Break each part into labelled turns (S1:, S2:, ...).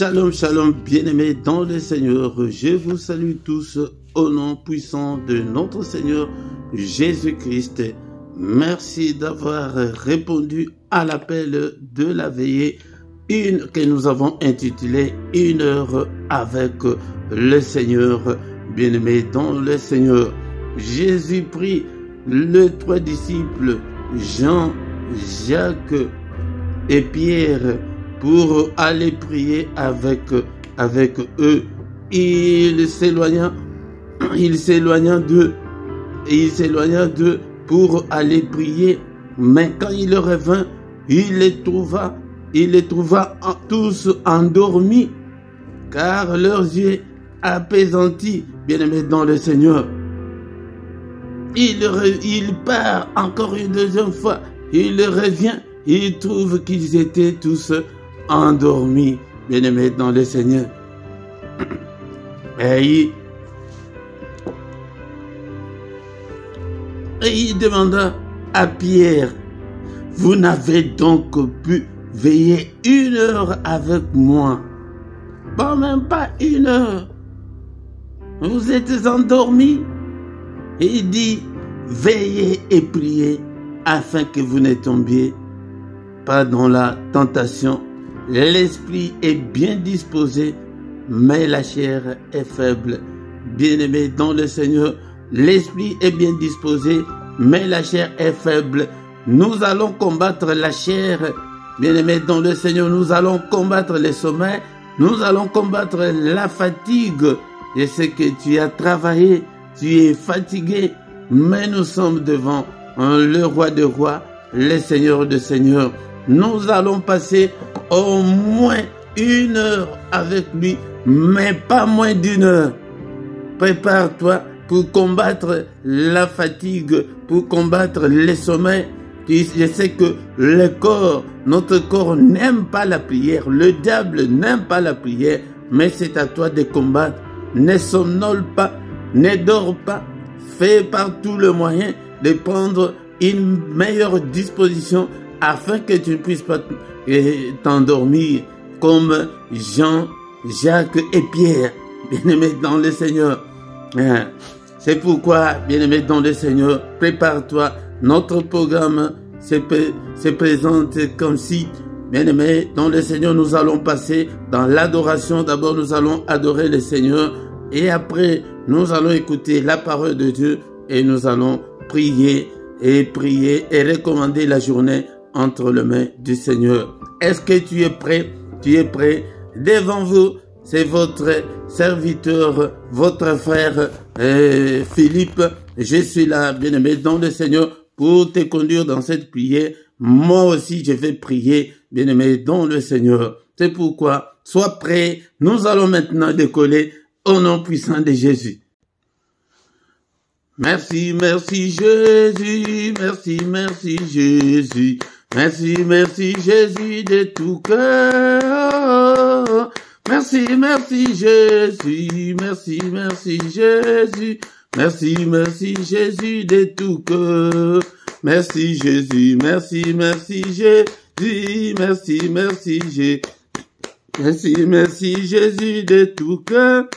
S1: Shalom, shalom, bien-aimés dans le Seigneur. Je vous salue tous au nom puissant de notre Seigneur Jésus-Christ. Merci d'avoir répondu à l'appel de la veillée que nous avons intitulée « Une heure avec le Seigneur ». Bien-aimés dans le Seigneur, Jésus prie les trois disciples, Jean, Jacques et Pierre, pour aller prier avec eux. Il s'éloigna d'eux pour aller prier. Mais quand il revint, il les trouva tous endormis, car leurs yeux apaisantis, bien-aimés dans le Seigneur. Il part encore une deuxième fois, il revient, il trouve qu'ils étaient tous endormis, bien-aimés dans le Seigneur. Et il demanda à Pierre, « Vous n'avez donc pu veiller une heure avec moi? » Bon, même pas une heure. Vous êtes endormis. Et il dit, « Veillez et priez afin que vous ne tombiez pas dans la tentation. L'esprit est bien disposé, mais la chair est faible. » Bien-aimés dans le Seigneur, l'esprit est bien disposé, mais la chair est faible. Nous allons combattre la chair. Bien-aimés dans le Seigneur, nous allons combattre le sommeil. Nous allons combattre la fatigue. Je sais que tu as travaillé, tu es fatigué, mais nous sommes devant le roi des rois, le Seigneur des seigneurs. Nous allons passer au moins une heure avec lui, mais pas moins d'une heure. Prépare-toi pour combattre la fatigue, pour combattre le sommeil. Je sais que notre corps n'aime pas la prière, le diable n'aime pas la prière, mais c'est à toi de combattre. Ne somnole pas, ne dors pas, fais par tout le moyen de prendre une meilleure disposition afin que tu ne puisses pas t'endormir comme Jean, Jacques et Pierre, bien-aimés dans le Seigneur. C'est pourquoi, bien-aimés dans le Seigneur, prépare-toi. Notre programme se présente comme si, bien-aimés dans le Seigneur, nous allons passer dans l'adoration. D'abord, nous allons adorer le Seigneur et après, nous allons écouter la parole de Dieu et nous allons prier et recommander la journée entre les mains du Seigneur. Est-ce que tu es prêt? Tu es prêt? Devant vous, c'est votre serviteur, votre frère Philippe. Je suis là, bien-aimé dans le Seigneur, pour te conduire dans cette prière. Moi aussi, je vais prier, bien-aimé dans le Seigneur. C'est pourquoi, sois prêt. Nous allons maintenant décoller au nom puissant de Jésus. Merci, merci Jésus, merci, merci Jésus. Merci, merci Jésus de tout cœur. Merci, merci Jésus, merci, merci Jésus. Merci, merci Jésus de tout cœur. Merci Jésus, merci, merci Jésus, merci, merci Jésus. Merci, merci Jésus de tout cœur.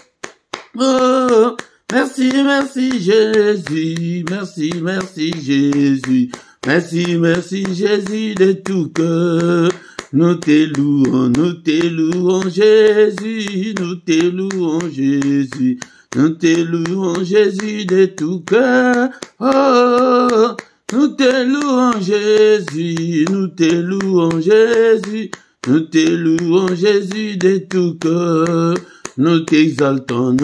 S1: Oh, merci, merci Jésus, merci, merci Jésus. Merci, merci Jésus de tout cœur. Nous te louons Jésus, nous te louons Jésus. Nous te louons Jésus de tout cœur. Oh, nous te louons Jésus, nous te louons Jésus. Nous te louons Jésus de tout cœur. Nous t'exaltons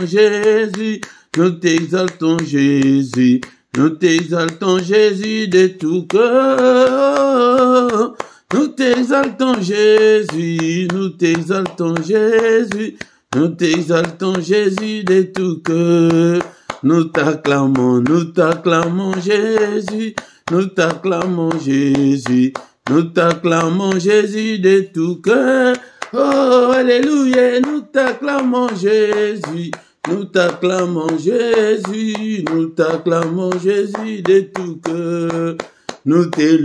S1: Jésus. Nous t'exaltons Jésus. Nous t'exaltons Jésus de tout cœur. Nous t'exaltons Jésus. Nous t'exaltons Jésus. Nous t'exaltons Jésus de tout cœur. Nous t'acclamons Jésus. Nous t'acclamons Jésus. Nous t'acclamons Jésus de tout cœur. Oh, alléluia, nous t'acclamons Jésus. Nous t'acclamons Jésus. Nous t'acclamons Jésus de tout cœur. nous te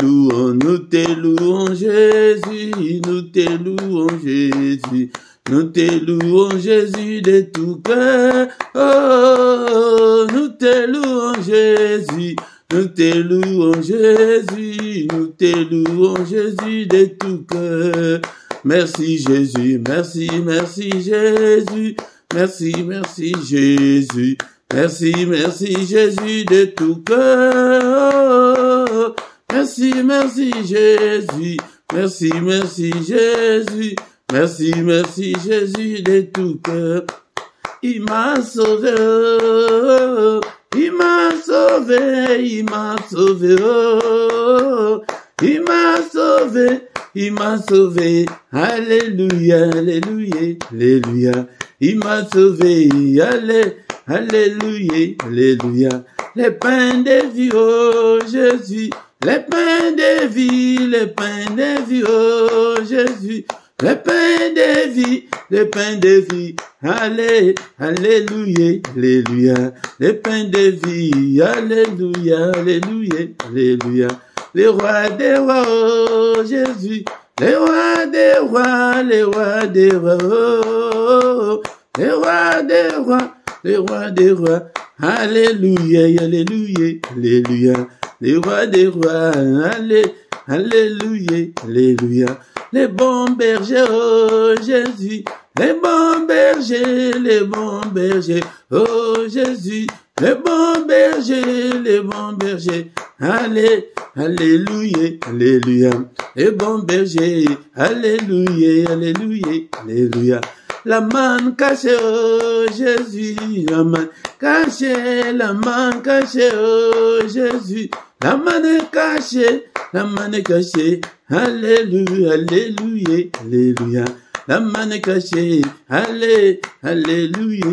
S1: louons Jésus, nous te louons Jésus. Nous te louons Jésus de tout cœur, oh, nous te louons Jésus, nous te louons Jésus, nous te louons Jésus de tout cœur. Merci Jésus, merci, merci Jésus, merci, merci Jésus, merci, merci Jésus de tout cœur. Merci, merci Jésus, merci, merci Jésus. Merci, merci Jésus de tout cœur. Il m'a sauvé, oh, il m'a sauvé, il m'a sauvé, oh, il m'a sauvé, il m'a sauvé. Alléluia, alléluia, alléluia. Il m'a sauvé, alléluia, alléluia. Les pains de vie, oh Jésus, les pains de vie, les pains de vie, oh Jésus. Le pain de vie, le pain de vie, allez, alléluia, alléluia. Le pain de vie, alléluia, alléluia, alléluia. Le roi des rois, oh Jésus, le roi des rois, le roi des rois, oh, le roi des rois, le roi des rois, alléluia, alléluia, alléluia. Le roi des rois, alléluia, alléluia. Les bons bergers, oh Jésus, les bons bergers, oh Jésus, les bons bergers, allez, alléluia, alléluia, les bons bergers, alléluia, alléluia, alléluia. La manne cachée, oh Jésus, la manne cachée, oh Jésus, la manne cachée, alléluia, alléluia, alléluia. La manne cachée, alléluia, alléluia.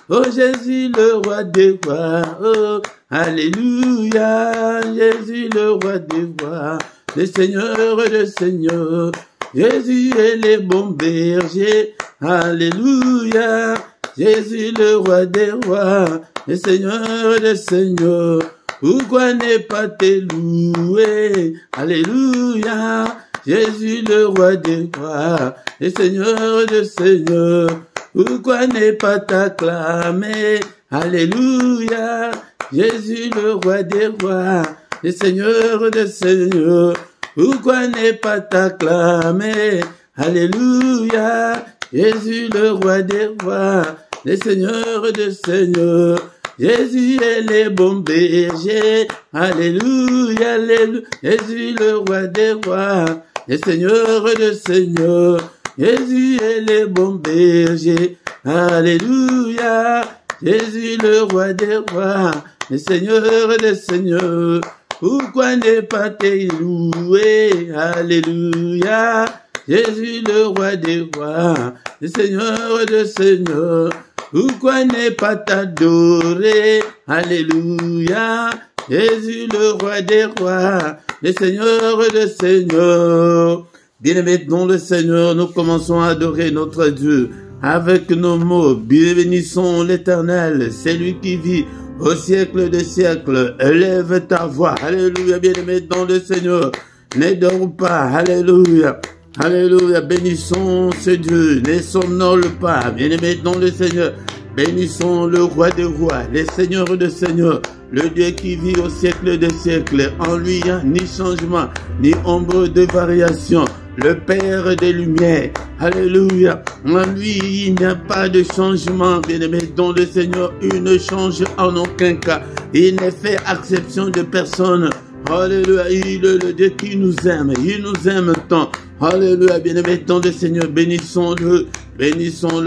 S1: Oh Jésus, le roi des rois, oh, alléluia. Jésus, le roi des rois, le Seigneur des seigneurs. Jésus est le bon berger, alléluia. Jésus, le roi des rois, le Seigneur des seigneurs. Pourquoi ne pas te louer? Alléluia. Jésus le roi des rois, le Seigneur des seigneurs. Pourquoi ne pas t'acclamer? Alléluia. Jésus le roi des rois, le Seigneur des seigneurs. Pourquoi ne pas t'acclamer? Alléluia. Jésus le roi des rois, le Seigneur des seigneurs. Jésus est le bon berger, alléluia, alléluia. Jésus le roi des rois, le Seigneur des seigneurs. Jésus est le bon berger, alléluia. Jésus le roi des rois, le Seigneur des seigneurs. Pourquoi ne pas te louer, alléluia. Jésus le roi des rois, le Seigneur des seigneurs. Pourquoi ne pas t'adorer? Alléluia. Jésus le roi des rois, le Seigneur des seigneurs. Bien-aimés dans le Seigneur, nous commençons à adorer notre Dieu avec nos mots. Bénissons l'Éternel, c'est lui qui vit au siècle des siècles. Élève ta voix. Alléluia, bien-aimés dans le Seigneur. Ne dors pas. Alléluia. Alléluia, bénissons ce Dieu, ne somnole pas, bien-aimés dans le Seigneur. Bénissons le roi des rois, le Seigneur des seigneurs, le Dieu qui vit au siècle des siècles. En lui, il n'y a ni changement, ni ombre de variation. Le Père des Lumières, alléluia. En lui, il n'y a pas de changement, bien-aimés dans le Seigneur. Il ne change en aucun cas. Il ne fait exception de personne. Alléluia, il est le Dieu qui nous aime, il nous aime tant. Alléluia, bien-aimé dans le Seigneur, bénissons le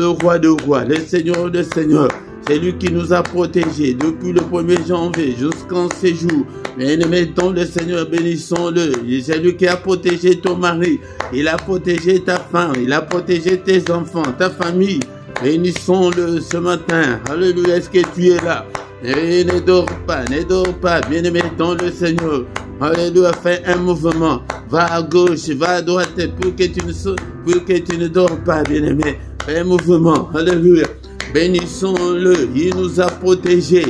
S1: roi de rois, le Seigneur de seigneurs. C'est lui qui nous a protégés depuis le 1er janvier jusqu'en ces jours. Bien-aimé dans le Seigneur, bénissons-le. C'est lui qui a protégé ton mari, il a protégé ta femme, il a protégé tes enfants, ta famille. Bénissons-le ce matin. Alléluia, est-ce que tu es là? Et ne dors pas, bien-aimé dans le Seigneur. Alléluia, fais un mouvement. Va à gauche, va à droite pour que tu ne dors pas, bien-aimé. Fais un mouvement. Alléluia. Bénissons-le. Il nous a protégés.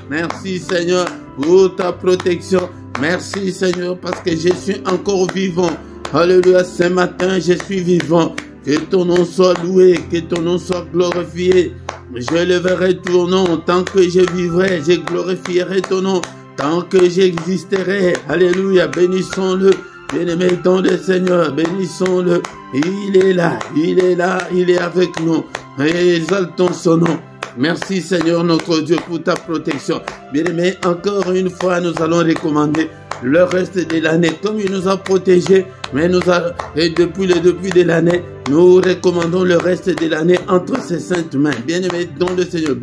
S1: Merci Seigneur pour ta protection. Merci Seigneur parce que je suis encore vivant. Alléluia, ce matin je suis vivant. Que ton nom soit loué, que ton nom soit glorifié. Je leverai ton nom tant que je vivrai, je glorifierai ton nom tant que j'existerai. Alléluia, bénissons-le. Bien-aimé dans le Seigneur, bénissons-le. Il est là, il est là, il est avec nous. Exaltons son nom. Merci Seigneur notre Dieu pour ta protection. Bien-aimé, encore une fois, nous allons recommander le reste de l'année. Comme il nous a protégés, mais et depuis le début de l'année, nous recommandons le reste de l'année entre ses saintes mains. Bien-aimé dans le Seigneur,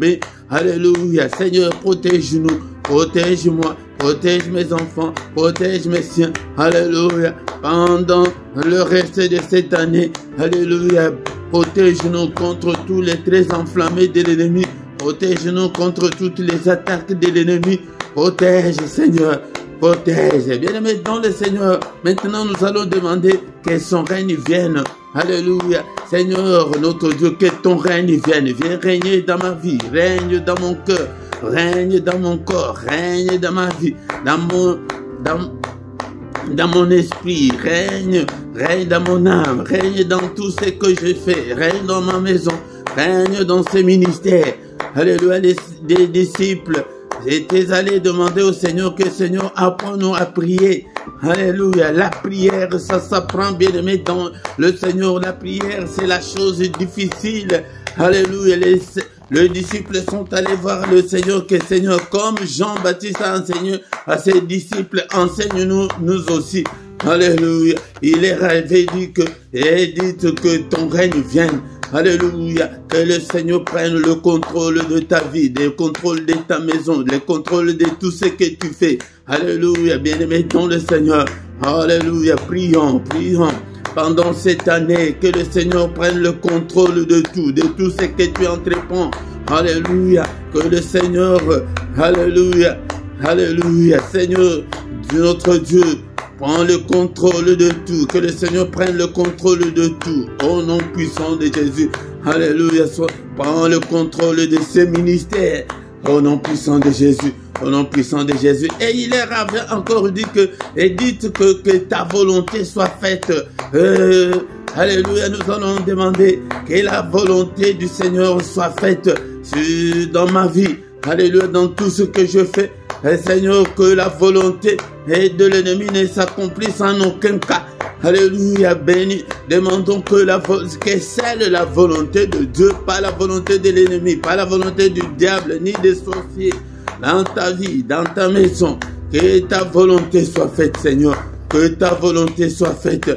S1: alléluia. Seigneur, protège-nous, protège-moi, protège mes enfants, protège mes siens. Alléluia. Pendant le reste de cette année, alléluia. Protège-nous contre tous les traits enflammés de l'ennemi. Protège-nous contre toutes les attaques de l'ennemi. Protège, Seigneur. Protège. Bien-aimé dans le Seigneur. Maintenant, nous allons demander que son règne vienne. Alléluia. Seigneur, notre Dieu, que ton règne vienne. Viens régner dans ma vie. Règne dans mon cœur. Règne dans mon corps. Règne dans ma vie. Dans mon esprit, règne dans mon âme, règne dans tout ce que je fais, règne dans ma maison, règne dans ce ministère. Alléluia, les disciples étaient allés demander au Seigneur que Seigneur apprends-nous à prier. Alléluia, la prière, ça s'apprend, bien-aimé dans le Seigneur. La prière, c'est la chose difficile. Alléluia, les disciples sont allés voir le Seigneur, que Seigneur, comme Jean-Baptiste a enseigné à ses disciples, enseigne-nous, nous aussi. Alléluia. Il leur avait dit dites que ton règne vienne. Alléluia. Que le Seigneur prenne le contrôle de ta vie, le contrôle de ta maison, le contrôle de tout ce que tu fais. Alléluia. Bien-aimé dans le Seigneur. Alléluia. Prions, prions. Pendant cette année, que le Seigneur prenne le contrôle de tout ce que tu entreprends. Alléluia. Que le Seigneur, alléluia, alléluia, Seigneur, notre Dieu, prends le contrôle de tout. Que le Seigneur prenne le contrôle de tout. Au nom puissant de Jésus. Alléluia. Prends le contrôle de ce ministère. Au nom puissant de Jésus. Au nom puissant de Jésus. Et il leur avait encore dit dites que ta volonté soit faite. Alléluia, nous allons demander que la volonté du Seigneur soit faite dans ma vie. Alléluia, dans tout ce que je fais. Et Seigneur, que la volonté de l'ennemi ne s'accomplisse en aucun cas. Alléluia, béni. Demandons que celle la volonté de Dieu, pas la volonté de l'ennemi, pas la volonté du diable, ni des sorciers. Dans ta vie, dans ta maison, que ta volonté soit faite, Seigneur. Que ta volonté soit faite.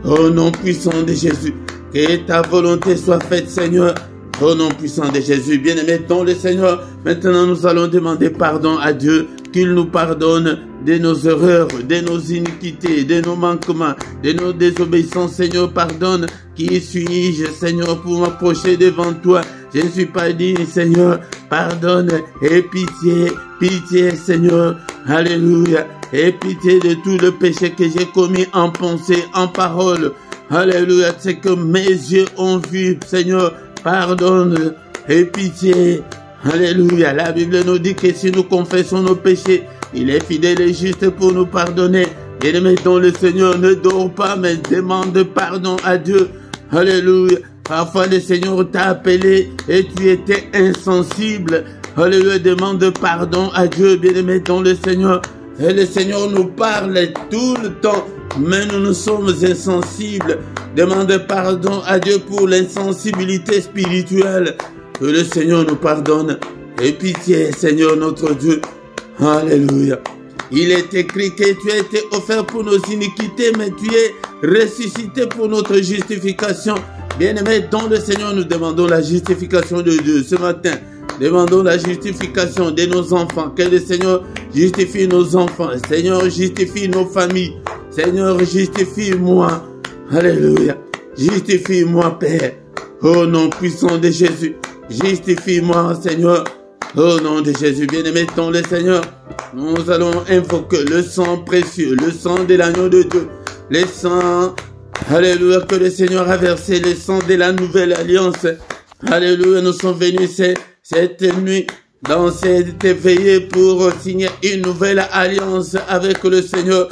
S1: Au nom puissant de Jésus. Que ta volonté soit faite, Seigneur. Au nom puissant de Jésus. Bien-aimé dans le Seigneur. Maintenant, nous allons demander pardon à Dieu. Qu'il nous pardonne de nos erreurs, de nos iniquités, de nos manquements, de nos désobéissances. Seigneur, pardonne. Qui suis-je, Seigneur, pour m'approcher devant toi? Je ne suis pas digne, Seigneur. Pardonne et pitié, pitié, Seigneur. Alléluia. Et pitié de tout le péché que j'ai commis en pensée, en parole. Alléluia. C'est que mes yeux ont vu, Seigneur. Pardonne et pitié. Alléluia. La Bible nous dit que si nous confessons nos péchés, il est fidèle et juste pour nous pardonner. Bien-aimé dans le Seigneur, ne dors pas, mais demande pardon à Dieu. Alléluia. Parfois le Seigneur t'a appelé et tu étais insensible. Alléluia. Demande pardon à Dieu, bien-aimé dans le Seigneur. Et le Seigneur nous parle tout le temps, mais nous sommes insensibles. Demande pardon à Dieu pour l'insensibilité spirituelle. Que le Seigneur nous pardonne. Et pitié, Seigneur notre Dieu. Alléluia. Il est écrit que tu as été offert pour nos iniquités, mais tu es ressuscité pour notre justification. Bien-aimés, dans le Seigneur, nous demandons la justification de Dieu ce matin. Demandons la justification de nos enfants. Que le Seigneur justifie nos enfants. Seigneur, justifie nos familles. Seigneur, justifie-moi. Alléluia. Justifie-moi, Père. Au nom puissant de Jésus. Justifie-moi, Seigneur. Au nom de Jésus, bien-aimé dans le Seigneur, nous allons invoquer le sang précieux, le sang de l'agneau de Dieu, le sang, alléluia, que le Seigneur a versé, le sang de la nouvelle alliance. Alléluia, nous sommes venus cette nuit, dans cette veillée pour signer une nouvelle alliance avec le Seigneur.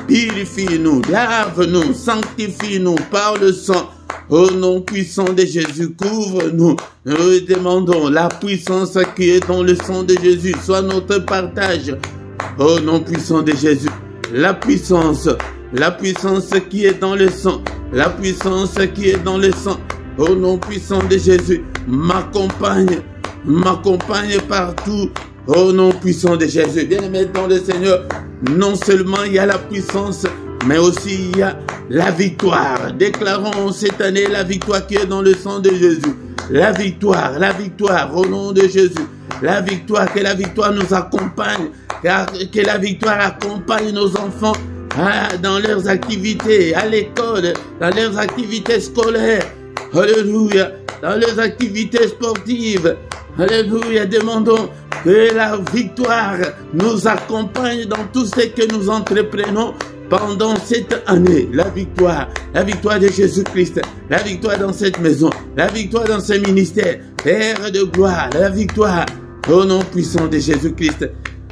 S1: Purifie-nous, lave-nous, sanctifie-nous par le sang. Au nom puissant de Jésus, couvre-nous. Nous demandons la puissance qui est dans le sang de Jésus, soit notre partage. Au nom puissant de Jésus, la puissance qui est dans le sang, la puissance qui est dans le sang. Au nom puissant de Jésus, m'accompagne partout. Au nom puissant de Jésus, bien-aimé dans le Seigneur, non seulement il y a la puissance, mais aussi il y a la victoire. Déclarons cette année la victoire qui est dans le sang de Jésus. La victoire au nom de Jésus. La victoire, que la victoire nous accompagne, que la victoire accompagne nos enfants dans leurs activités, à l'école, dans leurs activités scolaires. Alléluia, dans leurs activités sportives. Alléluia, demandons que la victoire nous accompagne dans tout ce que nous entreprenons pendant cette année. La victoire de Jésus-Christ, la victoire dans cette maison, la victoire dans ce ministère, Père de gloire, la victoire au nom puissant de Jésus-Christ.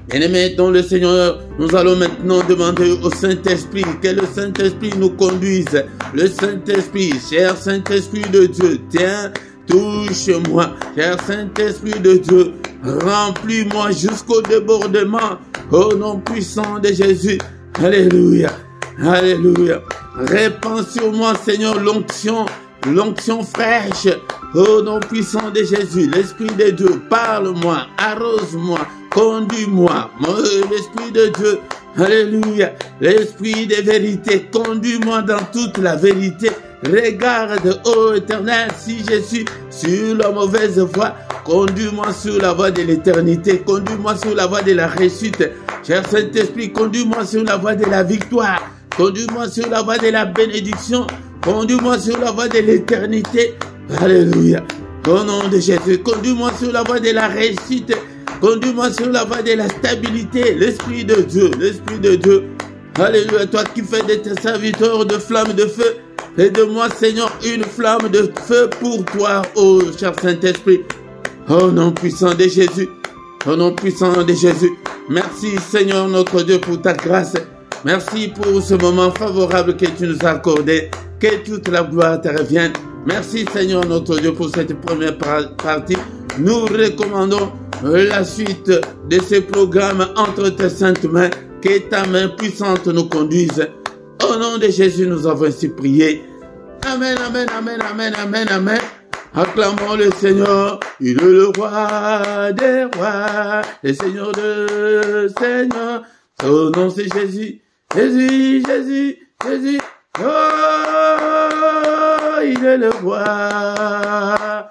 S1: Bien-aimés dans le Seigneur, nous allons maintenant demander au Saint-Esprit que le Saint-Esprit nous conduise. Le Saint-Esprit, cher Saint-Esprit de Dieu, tiens, touche-moi, cher Saint-Esprit de Dieu, remplis-moi jusqu'au débordement, au nom puissant de Jésus. Alléluia, alléluia. Répands sur moi, Seigneur, l'onction fraîche, au nom puissant de Jésus. L'Esprit de Dieu, parle-moi, arrose-moi, conduis-moi, l'Esprit de Dieu. Alléluia, l'Esprit de vérité, conduis-moi dans toute la vérité. Regarde, ô Éternel, si je suis sur la mauvaise voie, conduis-moi sur la voie de l'éternité, conduis-moi sur la voie de la réussite. Cher Saint-Esprit, conduis-moi sur la voie de la victoire, conduis-moi sur la voie de la bénédiction, conduis-moi sur la voie de l'éternité. Alléluia, au nom de Jésus, conduis-moi sur la voie de la réussite, conduis-moi sur la voie de la stabilité. L'Esprit de Dieu, l'Esprit de Dieu. Alléluia, toi qui fais de tes serviteurs de flammes de feu, fais de moi, Seigneur, une flamme de feu pour toi, ô cher Saint-Esprit. Au nom puissant de Jésus, au nom puissant de Jésus. Merci, Seigneur, notre Dieu, pour ta grâce. Merci pour ce moment favorable que tu nous as accordé. Que toute la gloire te revienne. Merci, Seigneur, notre Dieu, pour cette première partie. Nous recommandons la suite de ce programme entre tes saintes mains. Que ta main puissante nous conduise. Au nom de Jésus, nous avons ainsi prié. Amen, amen, amen, amen, amen, amen. Acclamons le Seigneur, il est le roi des rois, le Seigneur de Seigneur. Son nom c'est Jésus, Jésus, Jésus, Jésus. Oh, il est le roi.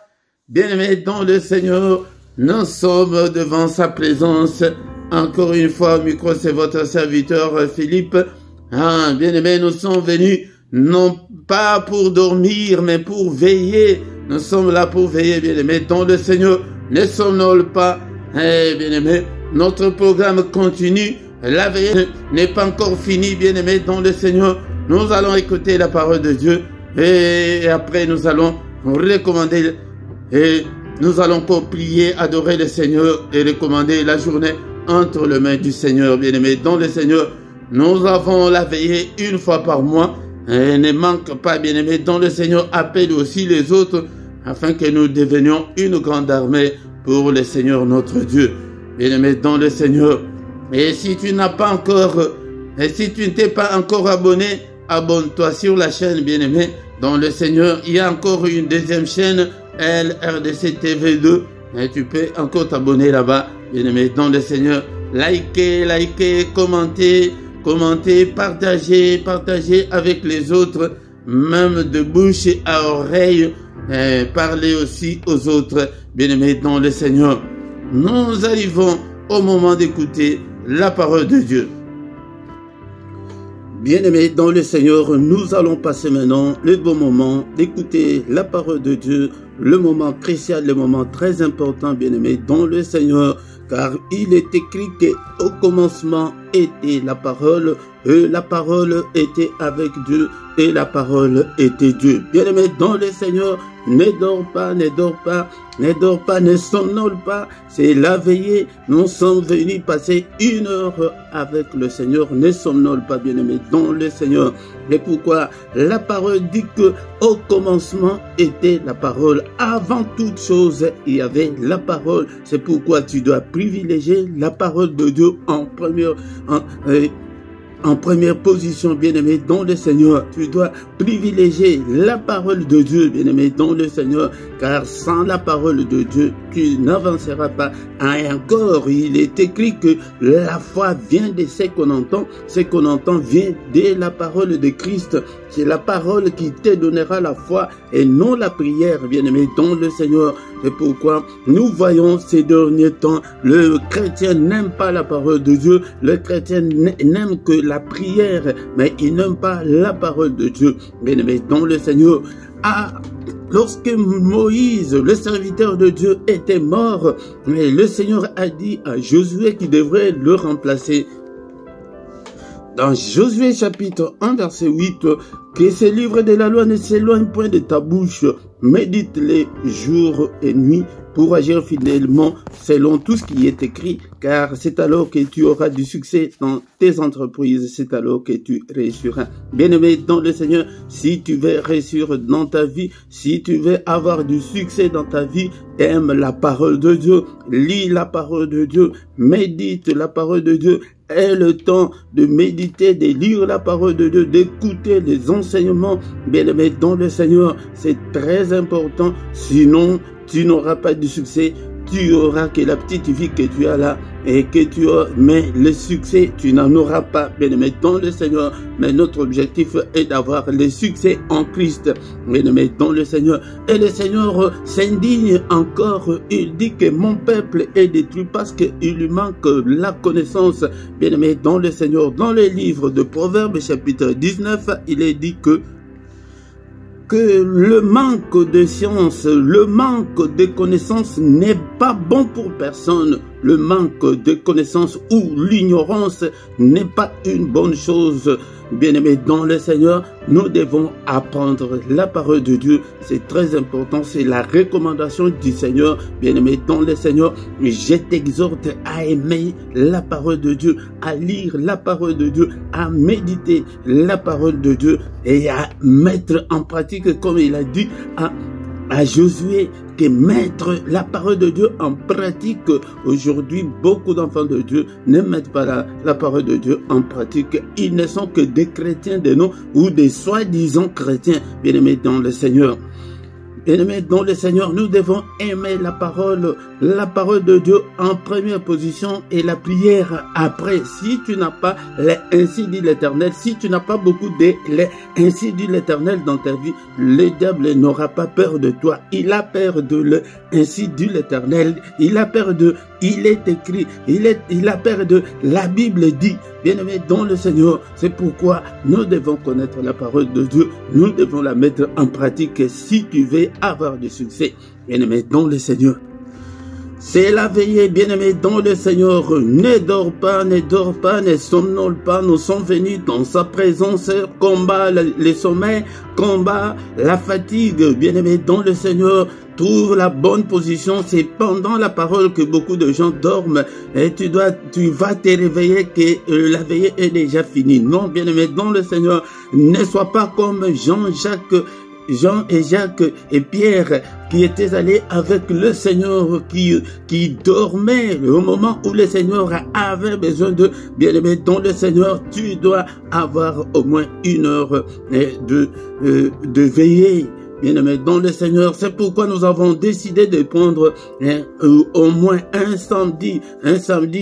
S1: Bien-aimés dans le Seigneur, nous sommes devant sa présence. Encore une fois, au micro, c'est votre serviteur Philippe. Bien-aimés, nous sommes venus non pas pour dormir, mais pour veiller. Nous sommes là pour veiller, bien-aimés, dans le Seigneur. Ne somnole pas, bien-aimés. Notre programme continue. La veille n'est pas encore finie, bien-aimés, dans le Seigneur. Nous allons écouter la parole de Dieu. Et après, nous allons recommander et nous allons prier, adorer le Seigneur et recommander la journée entre les mains du Seigneur, bien-aimés, dans le Seigneur. Nous avons la veillée une fois par mois. Et ne manque pas, bien-aimés, dans le Seigneur. Appelle aussi les autres afin que nous devenions une grande armée pour le Seigneur notre Dieu. Bien-aimés, dans le Seigneur. Et si tu n'as pas encore, et si tu ne t'es pas encore abonné, abonne-toi sur la chaîne, bien-aimé, dans le Seigneur. Il y a encore une deuxième chaîne, LRDC TV 2. Et tu peux encore t'abonner là-bas, bien-aimé, dans le Seigneur. Likez, commentez, partagez avec les autres, même de bouche à oreille. Parlez aussi aux autres, bien-aimés, dans le Seigneur. Nous arrivons au moment d'écouter la parole de Dieu. Bien-aimés dans le Seigneur, nous allons passer maintenant le bon moment d'écouter la parole de Dieu, le moment crucial, le moment très important, bien-aimés dans le Seigneur, car il est écrit qu'au commencement était la parole, et la parole était avec Dieu, et la parole était Dieu. Bien-aimé dans le Seigneur, ne dors pas, ne dors pas, ne dors pas, ne somnole pas. C'est la veillée. Nous sommes venus passer 1 heure avec le Seigneur. Ne somnole pas, bien-aimé dans le Seigneur. Et pourquoi? La parole dit que au commencement était la parole. Avant toute chose, il y avait la parole. C'est pourquoi tu dois privilégier la parole de Dieu en première position, bien-aimé dans le Seigneur. Tu dois privilégier la parole de Dieu, bien-aimé dans le Seigneur, car sans la parole de Dieu, tu n'avanceras pas. Et encore, il est écrit que la foi vient de ce qu'on entend vient de la parole de Christ. C'est la parole qui te donnera la foi et non la prière, bien-aimé dans le Seigneur. C'est pourquoi nous voyons ces derniers temps, le chrétien n'aime pas la parole de Dieu, le chrétien n'aime que la prière, mais il n'aime pas la parole de Dieu, bien-aimé dans le Seigneur. Lorsque Moïse, le serviteur de Dieu, était mort, le Seigneur a dit à Josué qu'il devrait le remplacer. Dans Josué chapitre 1 verset 8, que ces livres de la loi ne s'éloignent point de ta bouche, médite-les jour et nuit pour agir fidèlement selon tout ce qui est écrit, car c'est alors que tu auras du succès dans tes entreprises, c'est alors que tu réussiras. Bien-aimé dans le Seigneur, si tu veux réussir dans ta vie, si tu veux avoir du succès dans ta vie, aime la parole de Dieu, lis la parole de Dieu, médite la parole de Dieu. Aie le temps de méditer, de lire la parole de Dieu, d'écouter les enseignements, bien-aimé dans le Seigneur. C'est très important, sinon tu n'auras pas de succès. Tu auras que la petite vie que tu as là et que tu as, mais le succès, tu n'en auras pas, bien-aimé dans le Seigneur. Mais notre objectif est d'avoir le succès en Christ, bien-aimé dans le Seigneur. Et le Seigneur s'indigne encore. Il dit que mon peuple est détruit parce qu'il lui manque la connaissance, bien-aimé dans le Seigneur. Dans le livre de Proverbes chapitre 19, il est dit que le manque de science, le manque de connaissances n'est pas bon pour personne. Le manque de connaissances ou l'ignorance n'est pas une bonne chose. Bien-aimés dans le Seigneur, nous devons apprendre la parole de Dieu. C'est très important, c'est la recommandation du Seigneur. Bien-aimés dans le Seigneur, je t'exhorte à aimer la parole de Dieu, à lire la parole de Dieu, à méditer la parole de Dieu et à mettre en pratique, comme il a dit à Josué, que mettre la parole de Dieu en pratique. Aujourd'hui, beaucoup d'enfants de Dieu ne mettent pas la parole de Dieu en pratique. Ils ne sont que des chrétiens de nom ou des soi-disant chrétiens, bien-aimés dans le Seigneur. Bien-aimés dans le Seigneur, nous devons aimer la parole de Dieu en première position et la prière après. Si tu n'as pas les ainsi dit l'Éternel, si tu n'as pas beaucoup de les ainsi dit l'Éternel dans ta vie, le diable n'aura pas peur de toi. Il a peur de le ainsi dit l'Éternel. Il a peur de il est écrit, il a peur de la Bible dit. Bien-aimés dans le Seigneur, c'est pourquoi nous devons connaître la parole de Dieu, nous devons la mettre en pratique si tu veux avoir du succès. Bien-aimés dans le Seigneur, c'est la veillée, bien-aimés dans le Seigneur. Ne dors pas, ne somnole pas. Nous sommes venus dans sa présence, combat les sommeils, combat la fatigue, bien-aimés dans le Seigneur. Trouve la bonne position, c'est pendant la parole que beaucoup de gens dorment et tu vas te réveiller que la veillée est déjà finie. Non, bien-aimé dans le Seigneur, ne sois pas comme Jean et Jacques et Pierre qui étaient allés avec le Seigneur, qui dormaient au moment où le Seigneur avait besoin de. Bien-aimé dans le Seigneur, tu dois avoir au moins 1 heure de veillée. Bien-aimés dans le Seigneur, c'est pourquoi nous avons décidé de prendre au moins un samedi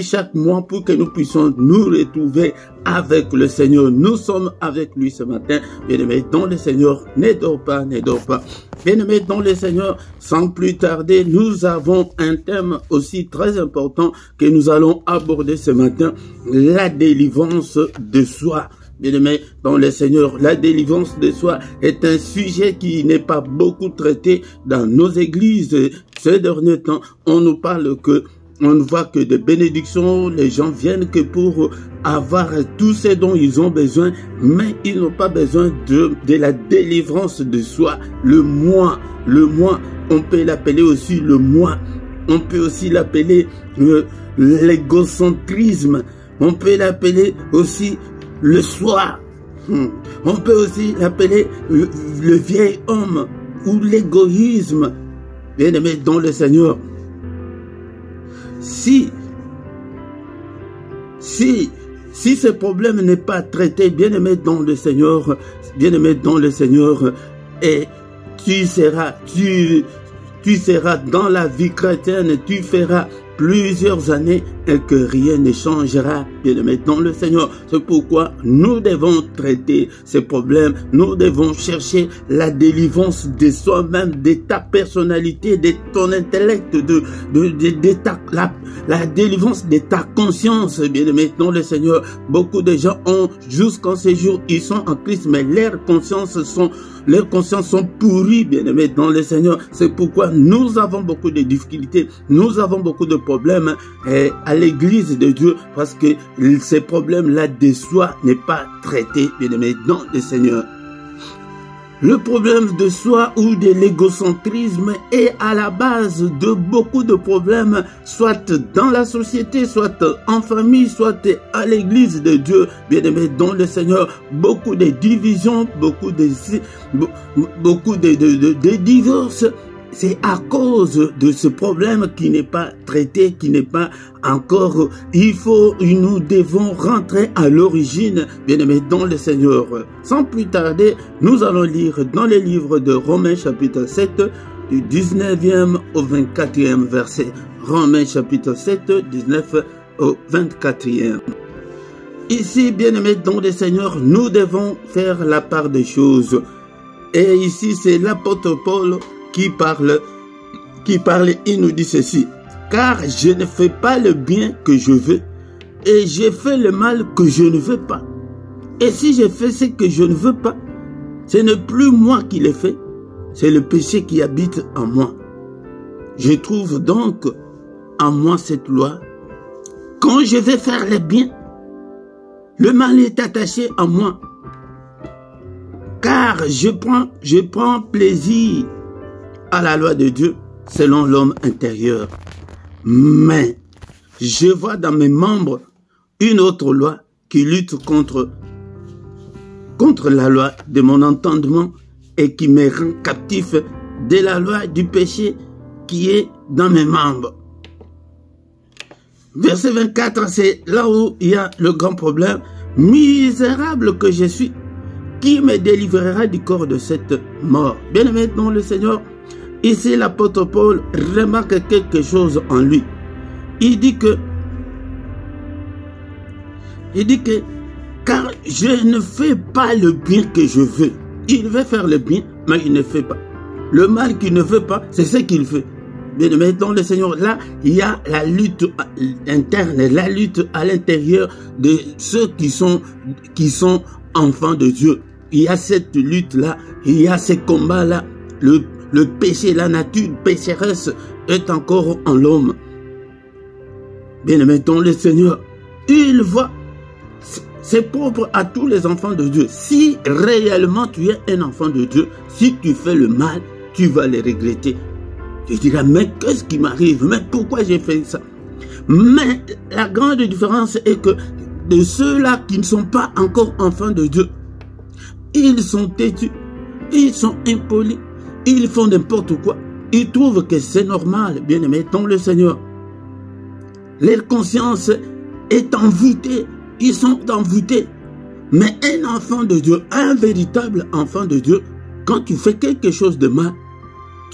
S1: chaque mois pour que nous puissions nous retrouver avec le Seigneur. Nous sommes avec lui ce matin. Bien-aimés dans le Seigneur, ne dors pas. Bien-aimés dans le Seigneur, sans plus tarder, nous avons un thème aussi très important que nous allons aborder ce matin, la délivrance de soi. Bien-aimés dans le Seigneur, la délivrance de soi est un sujet qui n'est pas beaucoup traité dans nos églises. Ces derniers temps, on nous parle que on ne voit que des bénédictions, les gens viennent que pour avoir tous ces dont ils ont besoin, mais ils n'ont pas besoin de la délivrance de soi. Le moi, on peut l'appeler aussi le moi, on peut aussi l'appeler l'égocentrisme, on peut l'appeler aussi le soi, on peut aussi l'appeler le vieil homme ou l'égoïsme. Bien-aimés dans le Seigneur, si ce problème n'est pas traité, bien-aimé dans le Seigneur, et tu seras dans la vie chrétienne, tu feras plusieurs années et que rien ne changera, bien-aimé dans le Seigneur. C'est pourquoi nous devons traiter ces problèmes, nous devons chercher la délivrance de soi-même, de ta personnalité, de ton intellect, la délivrance de ta conscience, bien-aimé dans le Seigneur. Beaucoup de gens ont, jusqu'en ces jours, ils sont en Christ, mais leurs consciences sont pourries, bien-aimés dans le Seigneur. C'est pourquoi nous avons beaucoup de difficultés, nous avons beaucoup de problèmes à l'église de Dieu, parce que ces problèmes-là de soi n'est pas traité, bien-aimés dans le Seigneur. Le problème de soi ou de l'égocentrisme est à la base de beaucoup de problèmes, soit dans la société, soit en famille, soit à l'église de Dieu, bien-aimés dans le Seigneur. Beaucoup de divisions, beaucoup de divorces. C'est à cause de ce problème qui n'est pas traité, qui n'est pas encore... Nous devons rentrer à l'origine, bien-aimés dans le Seigneur. Sans plus tarder, nous allons lire dans les livres de Romains chapitre 7, du 19e au 24e verset. Romains chapitre 7, 19 au 24e. Ici, bien-aimés dans le Seigneur, nous devons faire la part des choses. Et ici, c'est l'apôtre Paul qui parle, il nous dit ceci: car je ne fais pas le bien que je veux, et je fais le mal que je ne veux pas. Et si je fais ce que je ne veux pas, ce n'est plus moi qui le fais, c'est le péché qui habite en moi. Je trouve donc en moi cette loi: quand je vais faire le bien, le mal est attaché à moi. Car je prends plaisir à la loi de Dieu selon l'homme intérieur. Mais je vois dans mes membres une autre loi qui lutte contre la loi de mon entendement et qui me rend captif de la loi du péché qui est dans mes membres. Verset 24, c'est là où il y a le grand problème. Misérable que je suis, qui me délivrera du corps de cette mort? Bien-aimé dans le Seigneur, ici l'apôtre Paul remarque quelque chose en lui. Il dit que car je ne fais pas le bien que je veux. Il veut faire le bien, mais il ne fait pas. Le mal qu'il ne veut pas, c'est ce qu'il fait. Bien-aimé dans le Seigneur, là, il y a la lutte interne, la lutte à l'intérieur de ceux qui sont enfants de Dieu. Il y a cette lutte-là, il y a ces combats-là. Le péché, la nature pécheresse est encore en l'homme. Bien-aimé dans le Seigneur, il voit, c'est propre à tous les enfants de Dieu. Si réellement tu es un enfant de Dieu, si tu fais le mal, tu vas le regretter. Tu diras, mais qu'est-ce qui m'arrive? Mais pourquoi j'ai fait ça? Mais la grande différence est que de ceux-là qui ne sont pas encore enfants de Dieu, ils sont têtus, ils sont impolis, ils font n'importe quoi. Ils trouvent que c'est normal, bien-aimés dans le Seigneur. Leur conscience est envoûtée, ils sont envoûtés. Mais un enfant de Dieu, un véritable enfant de Dieu, quand tu fais quelque chose de mal,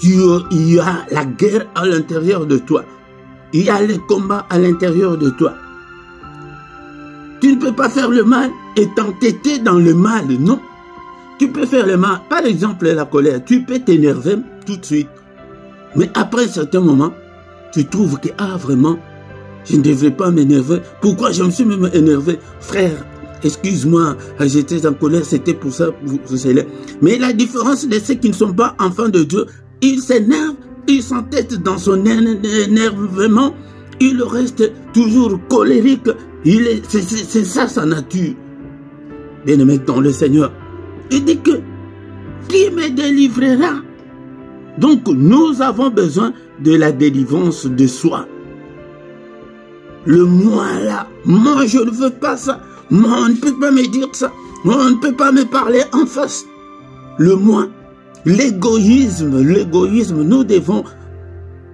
S1: il y a la guerre à l'intérieur de toi. Il y a le combat à l'intérieur de toi. Tu ne peux pas faire le mal et t'entêter dans le mal, non. Tu peux faire le mal, par exemple la colère, tu peux t'énerver tout de suite. Mais après un certain moment, tu trouves que, vraiment, je ne devrais pas m'énerver. Pourquoi je me suis même énervé? Frère, excuse-moi, j'étais en colère, c'était pour ça. Mais la différence de ceux qui ne sont pas enfants de Dieu, ils s'énervent, ils s'entêtent dans son énervement il reste toujours colérique. C'est ça sa nature. Bien-aimé dans le Seigneur. Il dit que qui me délivrera? Donc nous avons besoin de la délivrance de soi. Le moi là, moi je ne veux pas ça. Moi on ne peut pas me dire ça. Moi on ne peut pas me parler en face. Le moi, l'égoïsme, nous devons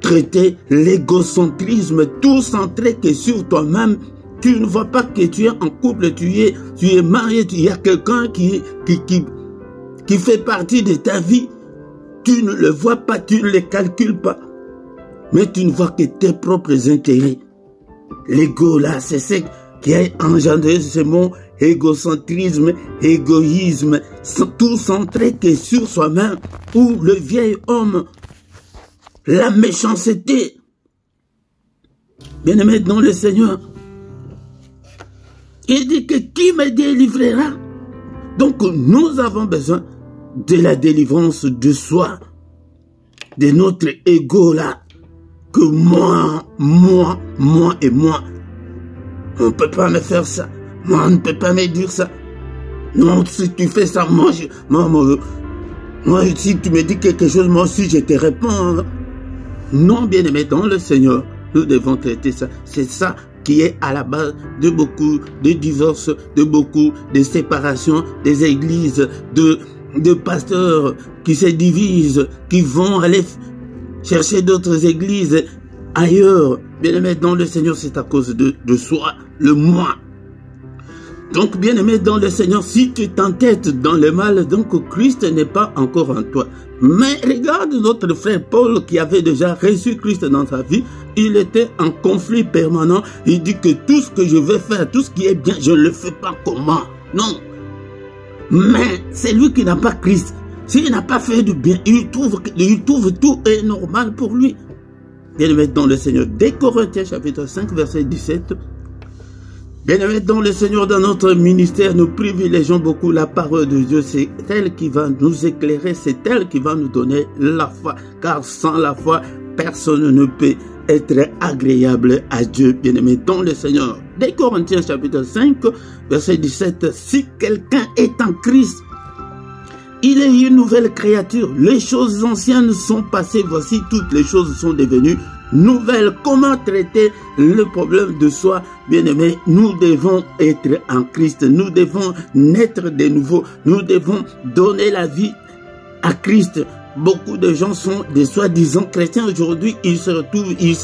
S1: traiter l'égocentrisme, tout centré que sur toi-même. Tu ne vois pas que tu es en couple, tu es marié, il y a quelqu'un qui fait partie de ta vie. Tu ne le vois pas, tu ne le calcules pas. Mais tu ne vois que tes propres intérêts. L'ego là, c'est ce qui a engendré ce mot égocentrisme, égoïsme, tout centré que sur soi-même, ou le vieil homme, la méchanceté. Bien-aimé dans le Seigneur, il dit que qui me délivrera? Donc nous avons besoin de la délivrance de soi, de notre ego là, que moi et moi. On ne peut pas me faire ça. Moi, on ne peut pas me dire ça. Non, si tu fais ça, moi, si tu me dis quelque chose, moi aussi, je te réponds. Non, bien-aimé, dans le Seigneur, nous devons traiter ça. C'est ça qui est à la base de beaucoup de divorces, de beaucoup de séparations, des églises, de pasteurs qui se divisent, qui vont aller chercher d'autres églises ailleurs. Bien-aimé, dans le Seigneur, c'est à cause de soi, le moi. Donc, bien-aimé dans le Seigneur, si tu t'entêtes dans le mal, donc Christ n'est pas encore en toi. Mais regarde notre frère Paul qui avait déjà reçu Christ dans sa vie. Il était en conflit permanent. Il dit que tout ce que je veux faire, tout ce qui est bien, je ne le fais pas comment. Non. Mais c'est lui qui n'a pas Christ. S'il n'a pas fait du bien, il trouve tout est normal pour lui. Bien-aimé dans le Seigneur, dès Corinthiens chapitre 5 verset 17, bien-aimé dans le Seigneur, dans notre ministère, nous privilégions beaucoup la parole de Dieu. C'est elle qui va nous éclairer, c'est elle qui va nous donner la foi. Car sans la foi, personne ne peut être agréable à Dieu, bien-aimé dans le Seigneur. Dès Corinthiens chapitre 5 verset 17, si quelqu'un est en Christ, il est une nouvelle créature. Les choses anciennes sont passées. Voici, toutes les choses sont devenues nouvelles. Comment traiter le problème de soi, bien-aimé? Nous devons être en Christ. Nous devons naître de nouveau. Nous devons donner la vie à Christ. Beaucoup de gens sont des soi-disant chrétiens. Aujourd'hui, ils se retrouvent, ils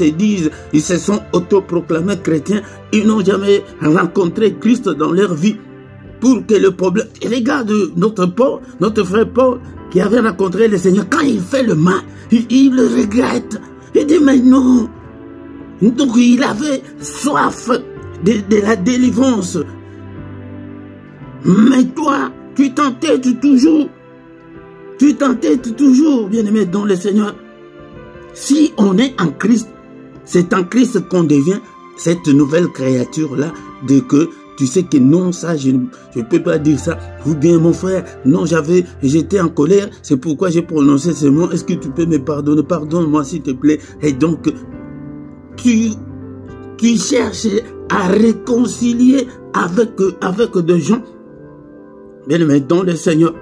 S1: se sont autoproclamés chrétiens. Ils n'ont jamais rencontré Christ dans leur vie. Pour que le problème... Regarde notre frère Paul qui avait rencontré le Seigneur. Quand il fait le mal, il le regrette. Il dit mais non. Donc il avait soif de la délivrance. Mais toi, tu t'entêtes toujours. Tu t'entêtes toujours, bien-aimé dans le Seigneur. Si on est en Christ, c'est en Christ qu'on devient cette nouvelle créature-là de que... Tu sais que non, ça, je ne peux pas dire ça. Ou bien, mon frère, non, j'étais en colère, c'est pourquoi j'ai prononcé ces mots. Est-ce que tu peux me pardonner? Pardonne-moi, s'il te plaît. Et donc, tu cherches à réconcilier avec des gens. Bien-aimé, dans le Seigneur,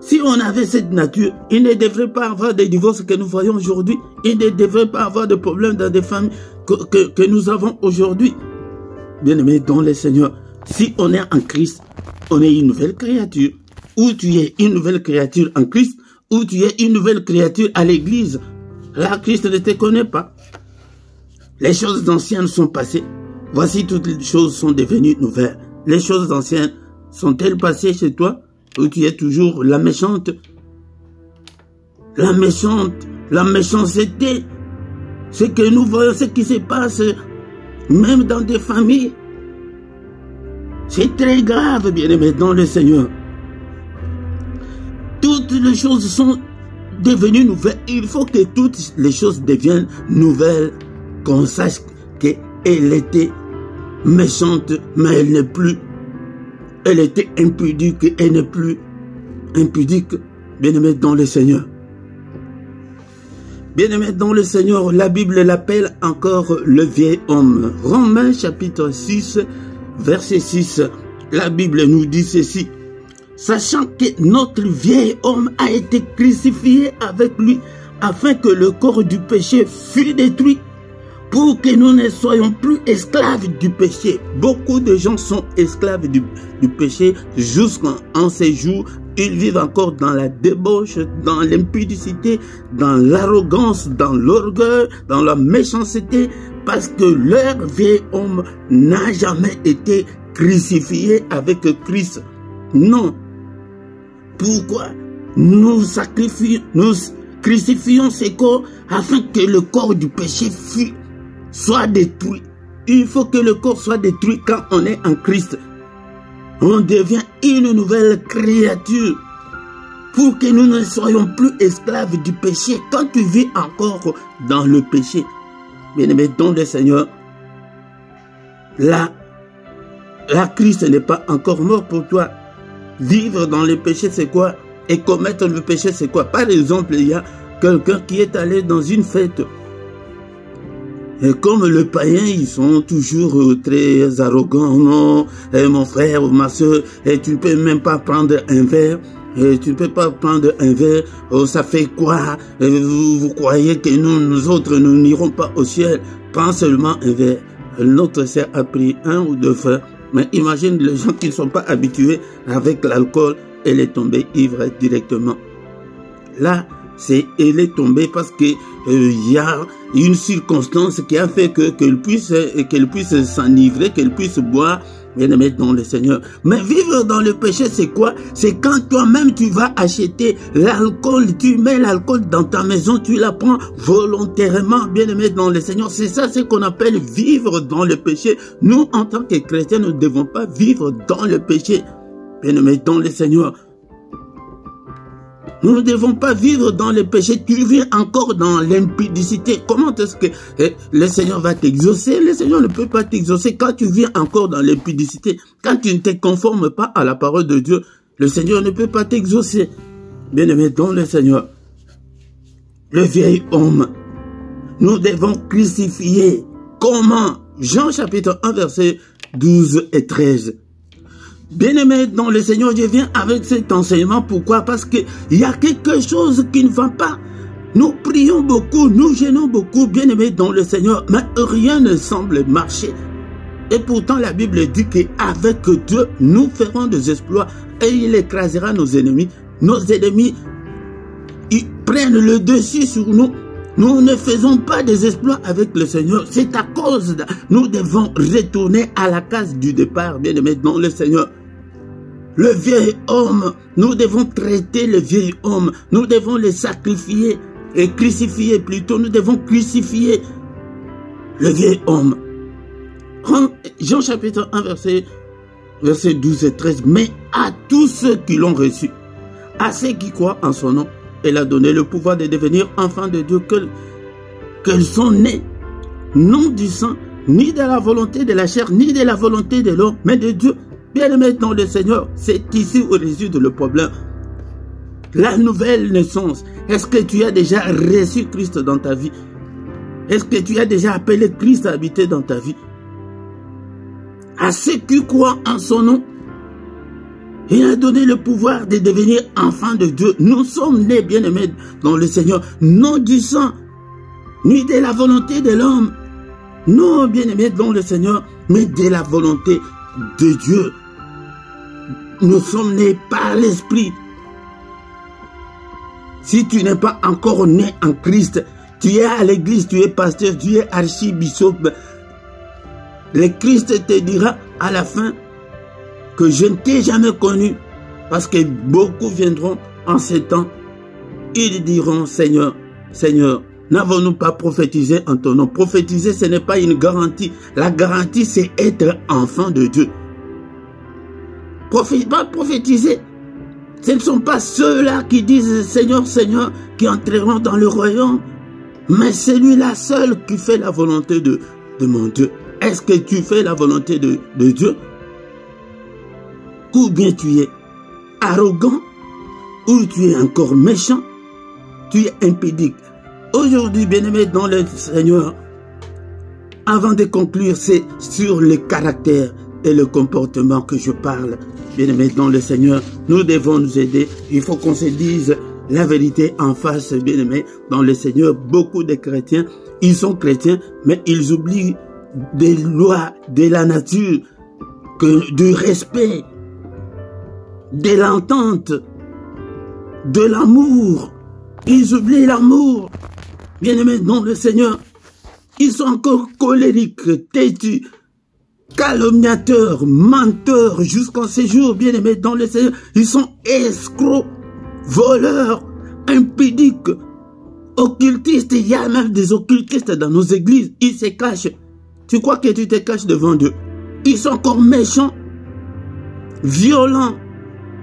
S1: si on avait cette nature, il ne devrait pas avoir des divorces que nous voyons aujourd'hui. Il ne devrait pas avoir de problèmes dans des familles que nous avons aujourd'hui. Bien-aimé dans le Seigneur, si on est en Christ, on est une nouvelle créature. Ou tu es une nouvelle créature en Christ, ou tu es une nouvelle créature à l'église. Là, Christ ne te connaît pas. Les choses anciennes sont passées. Voici, toutes les choses sont devenues nouvelles. Les choses anciennes sont-elles passées chez toi, ou tu es toujours la méchante? La méchanceté. Ce que nous voyons, ce qui se passe... Même dans des familles, c'est très grave, bien-aimé, dans le Seigneur. Toutes les choses sont devenues nouvelles. Il faut que toutes les choses deviennent nouvelles, qu'on sache qu'elle était méchante, mais elle n'est plus. Elle était impudique, elle n'est plus impudique, bien-aimé, dans le Seigneur. Bien-aimé dans le Seigneur, la Bible l'appelle encore le vieil homme. Romains chapitre 6, verset 6, la Bible nous dit ceci. Sachant que notre vieil homme a été crucifié avec lui, afin que le corps du péché fût détruit, pour que nous ne soyons plus esclaves du péché. Beaucoup de gens sont esclaves du péché jusqu'en ces jours. Ils vivent encore dans la débauche, dans l'impudicité, dans l'arrogance, dans l'orgueil, dans la méchanceté, parce que leur vieil homme n'a jamais été crucifié avec Christ. Non. Pourquoi nous crucifions ces corps afin que le corps du péché soit détruit. Il faut que le corps soit détruit quand on est en Christ. On devient une nouvelle créature pour que nous ne soyons plus esclaves du péché. Quand tu vis encore dans le péché, bien-aimé dans le Seigneur, la Christ n'est pas encore mort pour toi. Vivre dans le péché, c'est quoi? Et commettre le péché, c'est quoi? Par exemple, il y a quelqu'un qui est allé dans une fête. Et comme le païen, ils sont toujours très arrogants. Non, mon frère ou ma soeur, tu ne peux même pas prendre un verre. Tu ne peux pas prendre un verre. Oh, ça fait quoi? Vous croyez que nous autres, nous n'irons pas au ciel? Prends seulement un verre. L'autre sœur a pris un ou deux verres. Mais imagine les gens qui ne sont pas habitués avec l'alcool. Elle est tombée ivre directement. Là, elle est tombée parce que y a une circonstance qui a fait qu'elle puisse s'enivrer, qu'elle puisse boire, bien-aimé dans le Seigneur. Mais vivre dans le péché, c'est quoi? C'est quand toi-même tu vas acheter l'alcool, tu mets l'alcool dans ta maison, tu la prends volontairement, bien-aimé dans le Seigneur. C'est ça ce qu'on appelle vivre dans le péché. Nous, en tant que chrétiens, nous ne devons pas vivre dans le péché, bien-aimé dans le Seigneur. Nous ne devons pas vivre dans le péché. Tu vis encore dans l'impudicité. Comment est-ce que le Seigneur va t'exaucer? Le Seigneur ne peut pas t'exaucer quand tu vis encore dans l'impudicité. Quand tu ne te conformes pas à la parole de Dieu, le Seigneur ne peut pas t'exaucer. Bien-aimé dans le Seigneur, le vieil homme, nous devons crucifier. Comment? Jean chapitre 1 verset 12 et 13. Bien-aimé dans le Seigneur, je viens avec cet enseignement. Pourquoi? Parce qu'il y a quelque chose qui ne va pas. Nous prions beaucoup, nous gênons beaucoup, bien-aimé dans le Seigneur, mais rien ne semble marcher. Et pourtant, la Bible dit qu'avec Dieu, nous ferons des exploits et il écrasera nos ennemis. Nos ennemis, ils prennent le dessus sur nous. Nous ne faisons pas des exploits avec le Seigneur. C'est à cause de... Nous devons retourner à la case du départ, bien-aimé dans le Seigneur. Le vieil homme, nous devons traiter le vieil homme, nous devons le sacrifier et crucifier plutôt, nous devons crucifier le vieil homme. Jean chapitre 1 verset 12 et 13, mais à tous ceux qui l'ont reçu, à ceux qui croient en son nom, elle a donné le pouvoir de devenir enfants de Dieu, qu'elles sont nés, non du sang, ni de la volonté de la chair, ni de la volonté de l'homme, mais de Dieu. Bien-aimé dans le Seigneur, c'est ici où réside le problème. La nouvelle naissance. Est-ce que tu as déjà reçu Christ dans ta vie? Est-ce que tu as déjà appelé Christ à habiter dans ta vie? À ceux qui croient en son nom, il a donné le pouvoir de devenir enfants de Dieu. Nous sommes nés, bien-aimés dans le Seigneur, non du sang, ni de la volonté de l'homme. Non, bien-aimés dans le Seigneur, mais de la volonté de Dieu. Nous sommes nés par l'Esprit. Si tu n'es pas encore né en Christ, tu es à l'église, tu es pasteur, tu es archibishop, le Christ te dira à la fin que je ne t'ai jamais connu, parce que beaucoup viendront en ce temps, ils diront Seigneur, Seigneur, n'avons-nous pas prophétisé en ton nom? Prophétiser, ce n'est pas une garantie. La garantie, c'est être enfant de Dieu. Pas prophétiser. Ce ne sont pas ceux-là qui disent Seigneur, Seigneur, qui entreront dans le royaume, mais celui-là seul qui fait la volonté de mon Dieu. Est-ce que tu fais la volonté de Dieu? Ou bien tu es arrogant, ou tu es encore méchant, tu es impudique. Aujourd'hui, bien-aimés dans le Seigneur, avant de conclure, c'est sur le caractère et le comportement que je parle. Bien-aimés dans le Seigneur, nous devons nous aider. Il faut qu'on se dise la vérité en face, bien-aimés dans le Seigneur. Beaucoup de chrétiens, ils sont chrétiens, mais ils oublient des lois de la nature, du respect, de l'entente, de l'amour. Ils oublient l'amour. Bien-aimés dans le Seigneur, ils sont encore colériques, têtus, calomniateurs, menteurs jusqu'en ces jours. Bien-aimés dans le Seigneur, ils sont escrocs, voleurs, impudiques, occultistes. Il y a même des occultistes dans nos églises. Ils se cachent. Tu crois que tu te caches devant Dieu? Ils sont encore méchants, violents,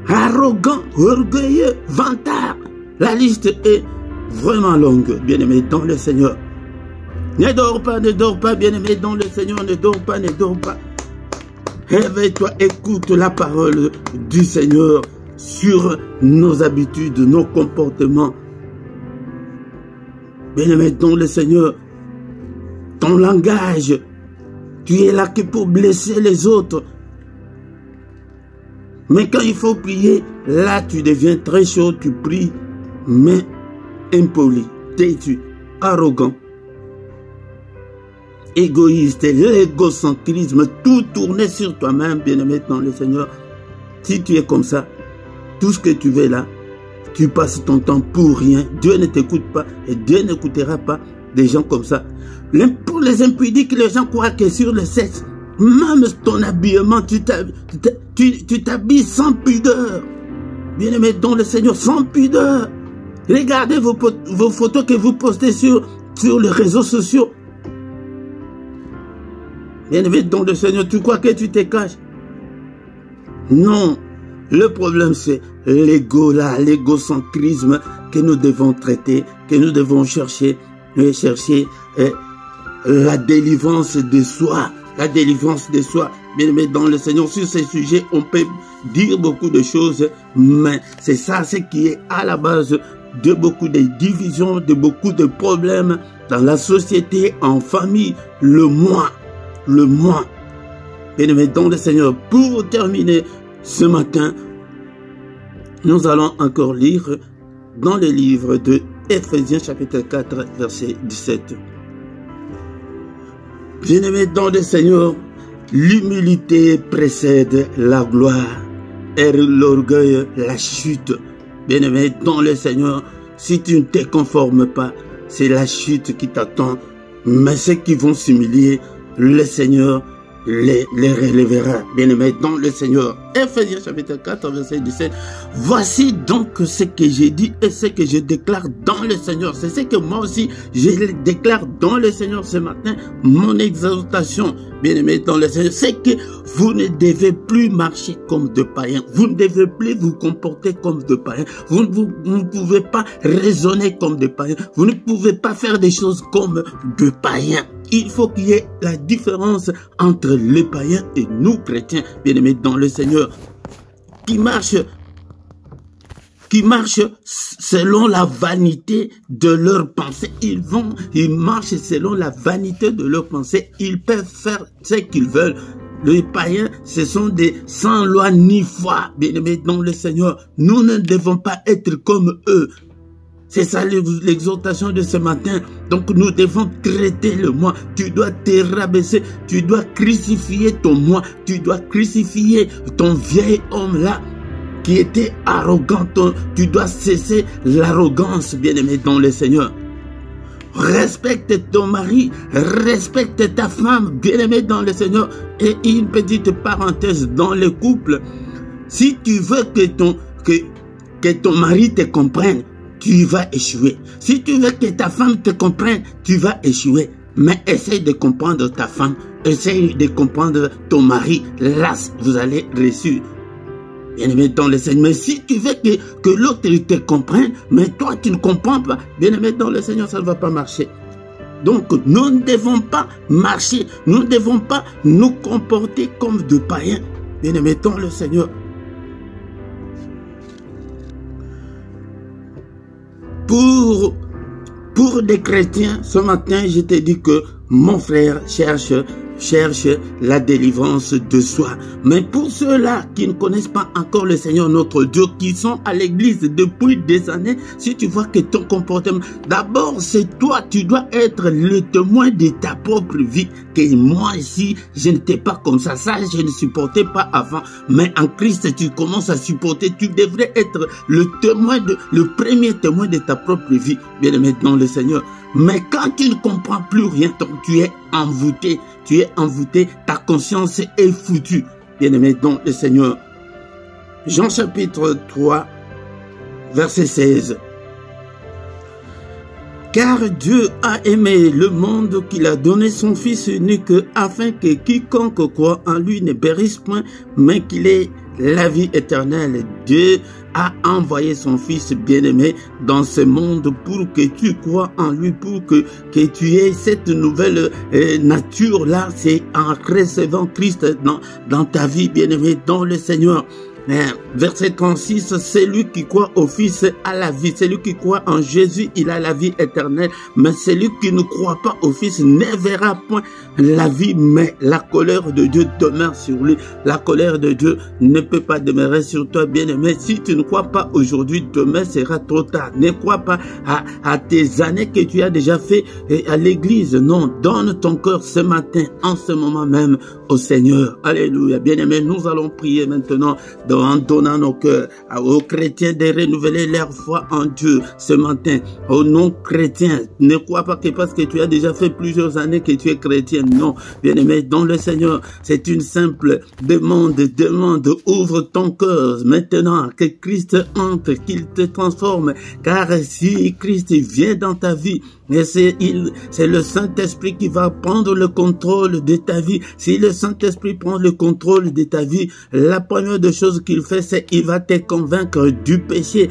S1: arrogants, orgueilleux, vantards. La liste est vraiment longue, bien-aimé dans le Seigneur. Ne dors pas, bien-aimé dans le Seigneur, ne dors pas. Réveille-toi, écoute la parole du Seigneur sur nos habitudes, nos comportements. Bien-aimé dans le Seigneur, ton langage, tu es là que pour blesser les autres. Mais quand il faut prier, là tu deviens très chaud, tu pries, mais impoli, têtu, arrogant, égoïste, l'égocentrisme, tout tourné sur toi-même, bien-aimé dans le Seigneur. Si tu es comme ça, tout ce que tu veux là, tu passes ton temps pour rien. Dieu ne t'écoute pas et Dieu n'écoutera pas des gens comme ça. Pour les impudiques, les gens croient que sur le sexe, même ton habillement, tu t'habilles sans pudeur. Bien-aimé dans le Seigneur, sans pudeur. Regardez vos photos que vous postez sur les réseaux sociaux. Bien-aimé dans le Seigneur, tu crois que tu te caches? Non. Le problème, c'est l'ego là, l'égocentrisme que nous devons traiter, que nous devons chercher la délivrance de soi. La délivrance de soi. Bien-aimé dans le Seigneur, sur ces sujets, on peut dire beaucoup de choses, mais c'est ça ce qui est à la base de beaucoup de divisions, de beaucoup de problèmes dans la société, en famille, le moi. Le moi. Bien-aimé dans le Seigneur, pour terminer ce matin, nous allons encore lire dans le livre de Éphésiens chapitre 4, verset 17. Bien-aimé dans le Seigneur, l'humilité précède la gloire et l'orgueil la chute. Bien-aimé dans le Seigneur, si tu ne te conformes pas, c'est la chute qui t'attend. Mais ceux qui vont s'humilier, le Seigneur les relèvera. Bien-aimé dans le Seigneur. Éphésiens chapitre 4, verset 17. Voici donc ce que j'ai dit et ce que je déclare dans le Seigneur. C'est ce que moi aussi je déclare dans le Seigneur ce matin. Mon exaltation, bien-aimé dans le Seigneur, c'est que vous ne devez plus marcher comme de païens. Vous ne devez plus vous comporter comme de païens. Vous ne pouvez pas raisonner comme de païens. Vous ne pouvez pas faire des choses comme de païens. Il faut qu'il y ait la différence entre les païens et nous chrétiens, bien-aimés dans le Seigneur, qui marchent selon la vanité de leurs pensées. Ils marchent selon la vanité de leurs pensées. Ils peuvent faire ce qu'ils veulent. Les païens, ce sont des sans loi ni foi, bien-aimés dans le Seigneur. Nous ne devons pas être comme eux. C'est ça l'exhortation de ce matin. Donc nous devons traiter le moi. Tu dois te rabaisser. Tu dois crucifier ton moi. Tu dois crucifier ton vieil homme là qui était arrogant. Tu dois cesser l'arrogance, bien-aimé dans le Seigneur. Respecte ton mari. Respecte ta femme, bien-aimé dans le Seigneur. Et une petite parenthèse dans le couple. Si tu veux que ton mari te comprenne, tu vas échouer. Si tu veux que ta femme te comprenne, tu vas échouer. Mais essaye de comprendre ta femme, essaye de comprendre ton mari. Là, vous allez réussir. Bien-aimé dans le Seigneur. Mais si tu veux que l'autre te comprenne, mais toi tu ne comprends pas, bien-aimé dans le Seigneur, ça ne va pas marcher. Donc nous ne devons pas marcher, nous ne devons pas nous comporter comme de païens. Bien-aimé dans le Seigneur. Pour Pour des chrétiens, ce matin, je te dis que mon frère cherche la délivrance de soi. Mais pour ceux-là qui ne connaissent pas encore le Seigneur notre Dieu, qui sont à l'église depuis des années, si tu vois que ton comportement, d'abord c'est toi, tu dois être le témoin de ta propre vie, que moi ici, je n'étais pas comme ça, je ne supportais pas avant, mais en Christ tu commences à supporter, tu devrais être le premier témoin de ta propre vie, bien aimé dans le Seigneur. Mais quand tu ne comprends plus rien, tu es envoûté, ta conscience est foutue. Bien-aimé dans le Seigneur. Jean chapitre 3, verset 16. Car Dieu a aimé le monde qu'il a donné son Fils unique, afin que quiconque croit en lui ne périsse point, mais qu'il ait la vie éternelle. Dieu a envoyé son Fils bien-aimé dans ce monde pour que tu crois en lui, pour que tu aies cette nouvelle nature-là. C'est en recevant Christ dans ta vie, bien-aimé, dans le Seigneur. Verset 36, celui qui croit au Fils a la vie, celui qui croit en Jésus, il a la vie éternelle, mais celui qui ne croit pas au Fils ne verra point la vie, mais la colère de Dieu demeure sur lui. La colère de Dieu ne peut pas demeurer sur toi, bien-aimé. Si tu ne crois pas aujourd'hui, demain sera trop tard. Ne crois pas à tes années que tu as déjà fait à l'église. Non, donne ton cœur ce matin, en ce moment même, au Seigneur. Alléluia. Bien-aimé, nous allons prier maintenant en donnant nos cœurs aux chrétiens de renouveler leur foi en Dieu ce matin. Aux non-chrétiens, ne crois pas que parce que tu as déjà fait plusieurs années que tu es chrétien. Non, bien-aimé, dans le Seigneur, c'est une simple demande, ouvre ton cœur maintenant, que Christ entre, qu'il te transforme, car si Christ vient dans ta vie, c'est le Saint-Esprit qui va prendre le contrôle de ta vie. Si le Saint-Esprit prend le contrôle de ta vie, la première des choses qu'il fait, c'est qu'il va te convaincre du péché.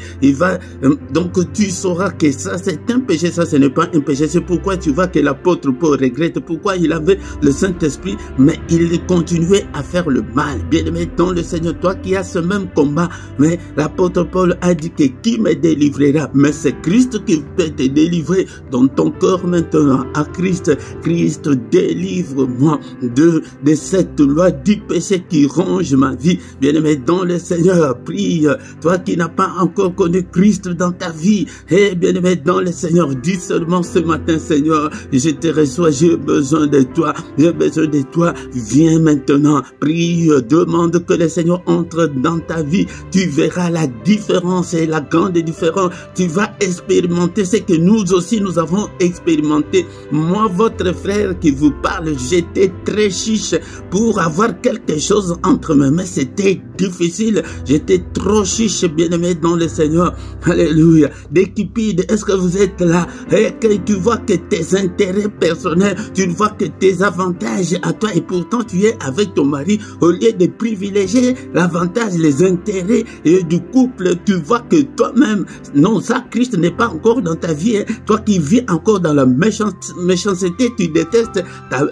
S1: Donc tu sauras que ça c'est un péché, ça ce n'est pas un péché. C'est pourquoi tu vois que l'apôtre Paul regrette pourquoi il avait le Saint-Esprit, mais il continuait à faire le mal. Bien-aimé dans le Seigneur, toi qui as ce même combat, mais l'apôtre Paul a dit que qui me délivrera? Mais c'est Christ qui peut te délivrer. Dans ton cœur maintenant à Christ. Christ, délivre-moi de cette loi du péché qui ronge ma vie. Bien-aimé dans le Seigneur, prie. Toi qui n'as pas encore connu Christ dans ta vie, et bien-aimé dans le Seigneur, dis seulement ce matin, Seigneur, je te reçois, j'ai besoin de toi, j'ai besoin de toi. Viens maintenant, prie, demande que le Seigneur entre dans ta vie. Tu verras la différence et la grande différence. Tu vas expérimenter ce que nous aussi nous avons expérimenté. Moi, votre frère qui vous parle, j'étais très chiche pour avoir quelque chose entre mes mains. C'était difficile. J'étais trop chiche, bien-aimé dans le Seigneur. Alléluia. Décupide, est-ce que vous êtes là? Et que tu vois que tes intérêts personnels, tu vois que tes avantages à toi, et pourtant tu es avec ton mari, au lieu de privilégier l'avantage, les intérêts et du couple, tu vois que toi-même, non, ça, Christ n'est pas encore dans ta vie. Hein. Toi qui vis encore dans la méchanceté, tu détestes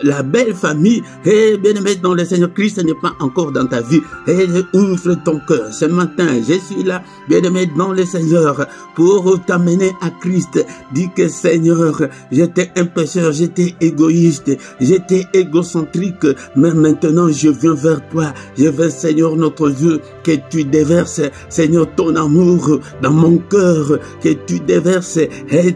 S1: la belle famille. Et bien-aimé dans le Seigneur, Christ n'est pas encore dans ta vie. Et ouvre ton cœur. Ce matin, je suis là, bien-aimé dans le Seigneur, pour t'amener à Christ. Dis que Seigneur, j'étais un pécheur, j'étais égoïste, j'étais égocentrique, mais maintenant je viens vers toi. Je veux, Seigneur notre Dieu, que tu déverses, Seigneur, ton amour dans mon cœur, que tu déverses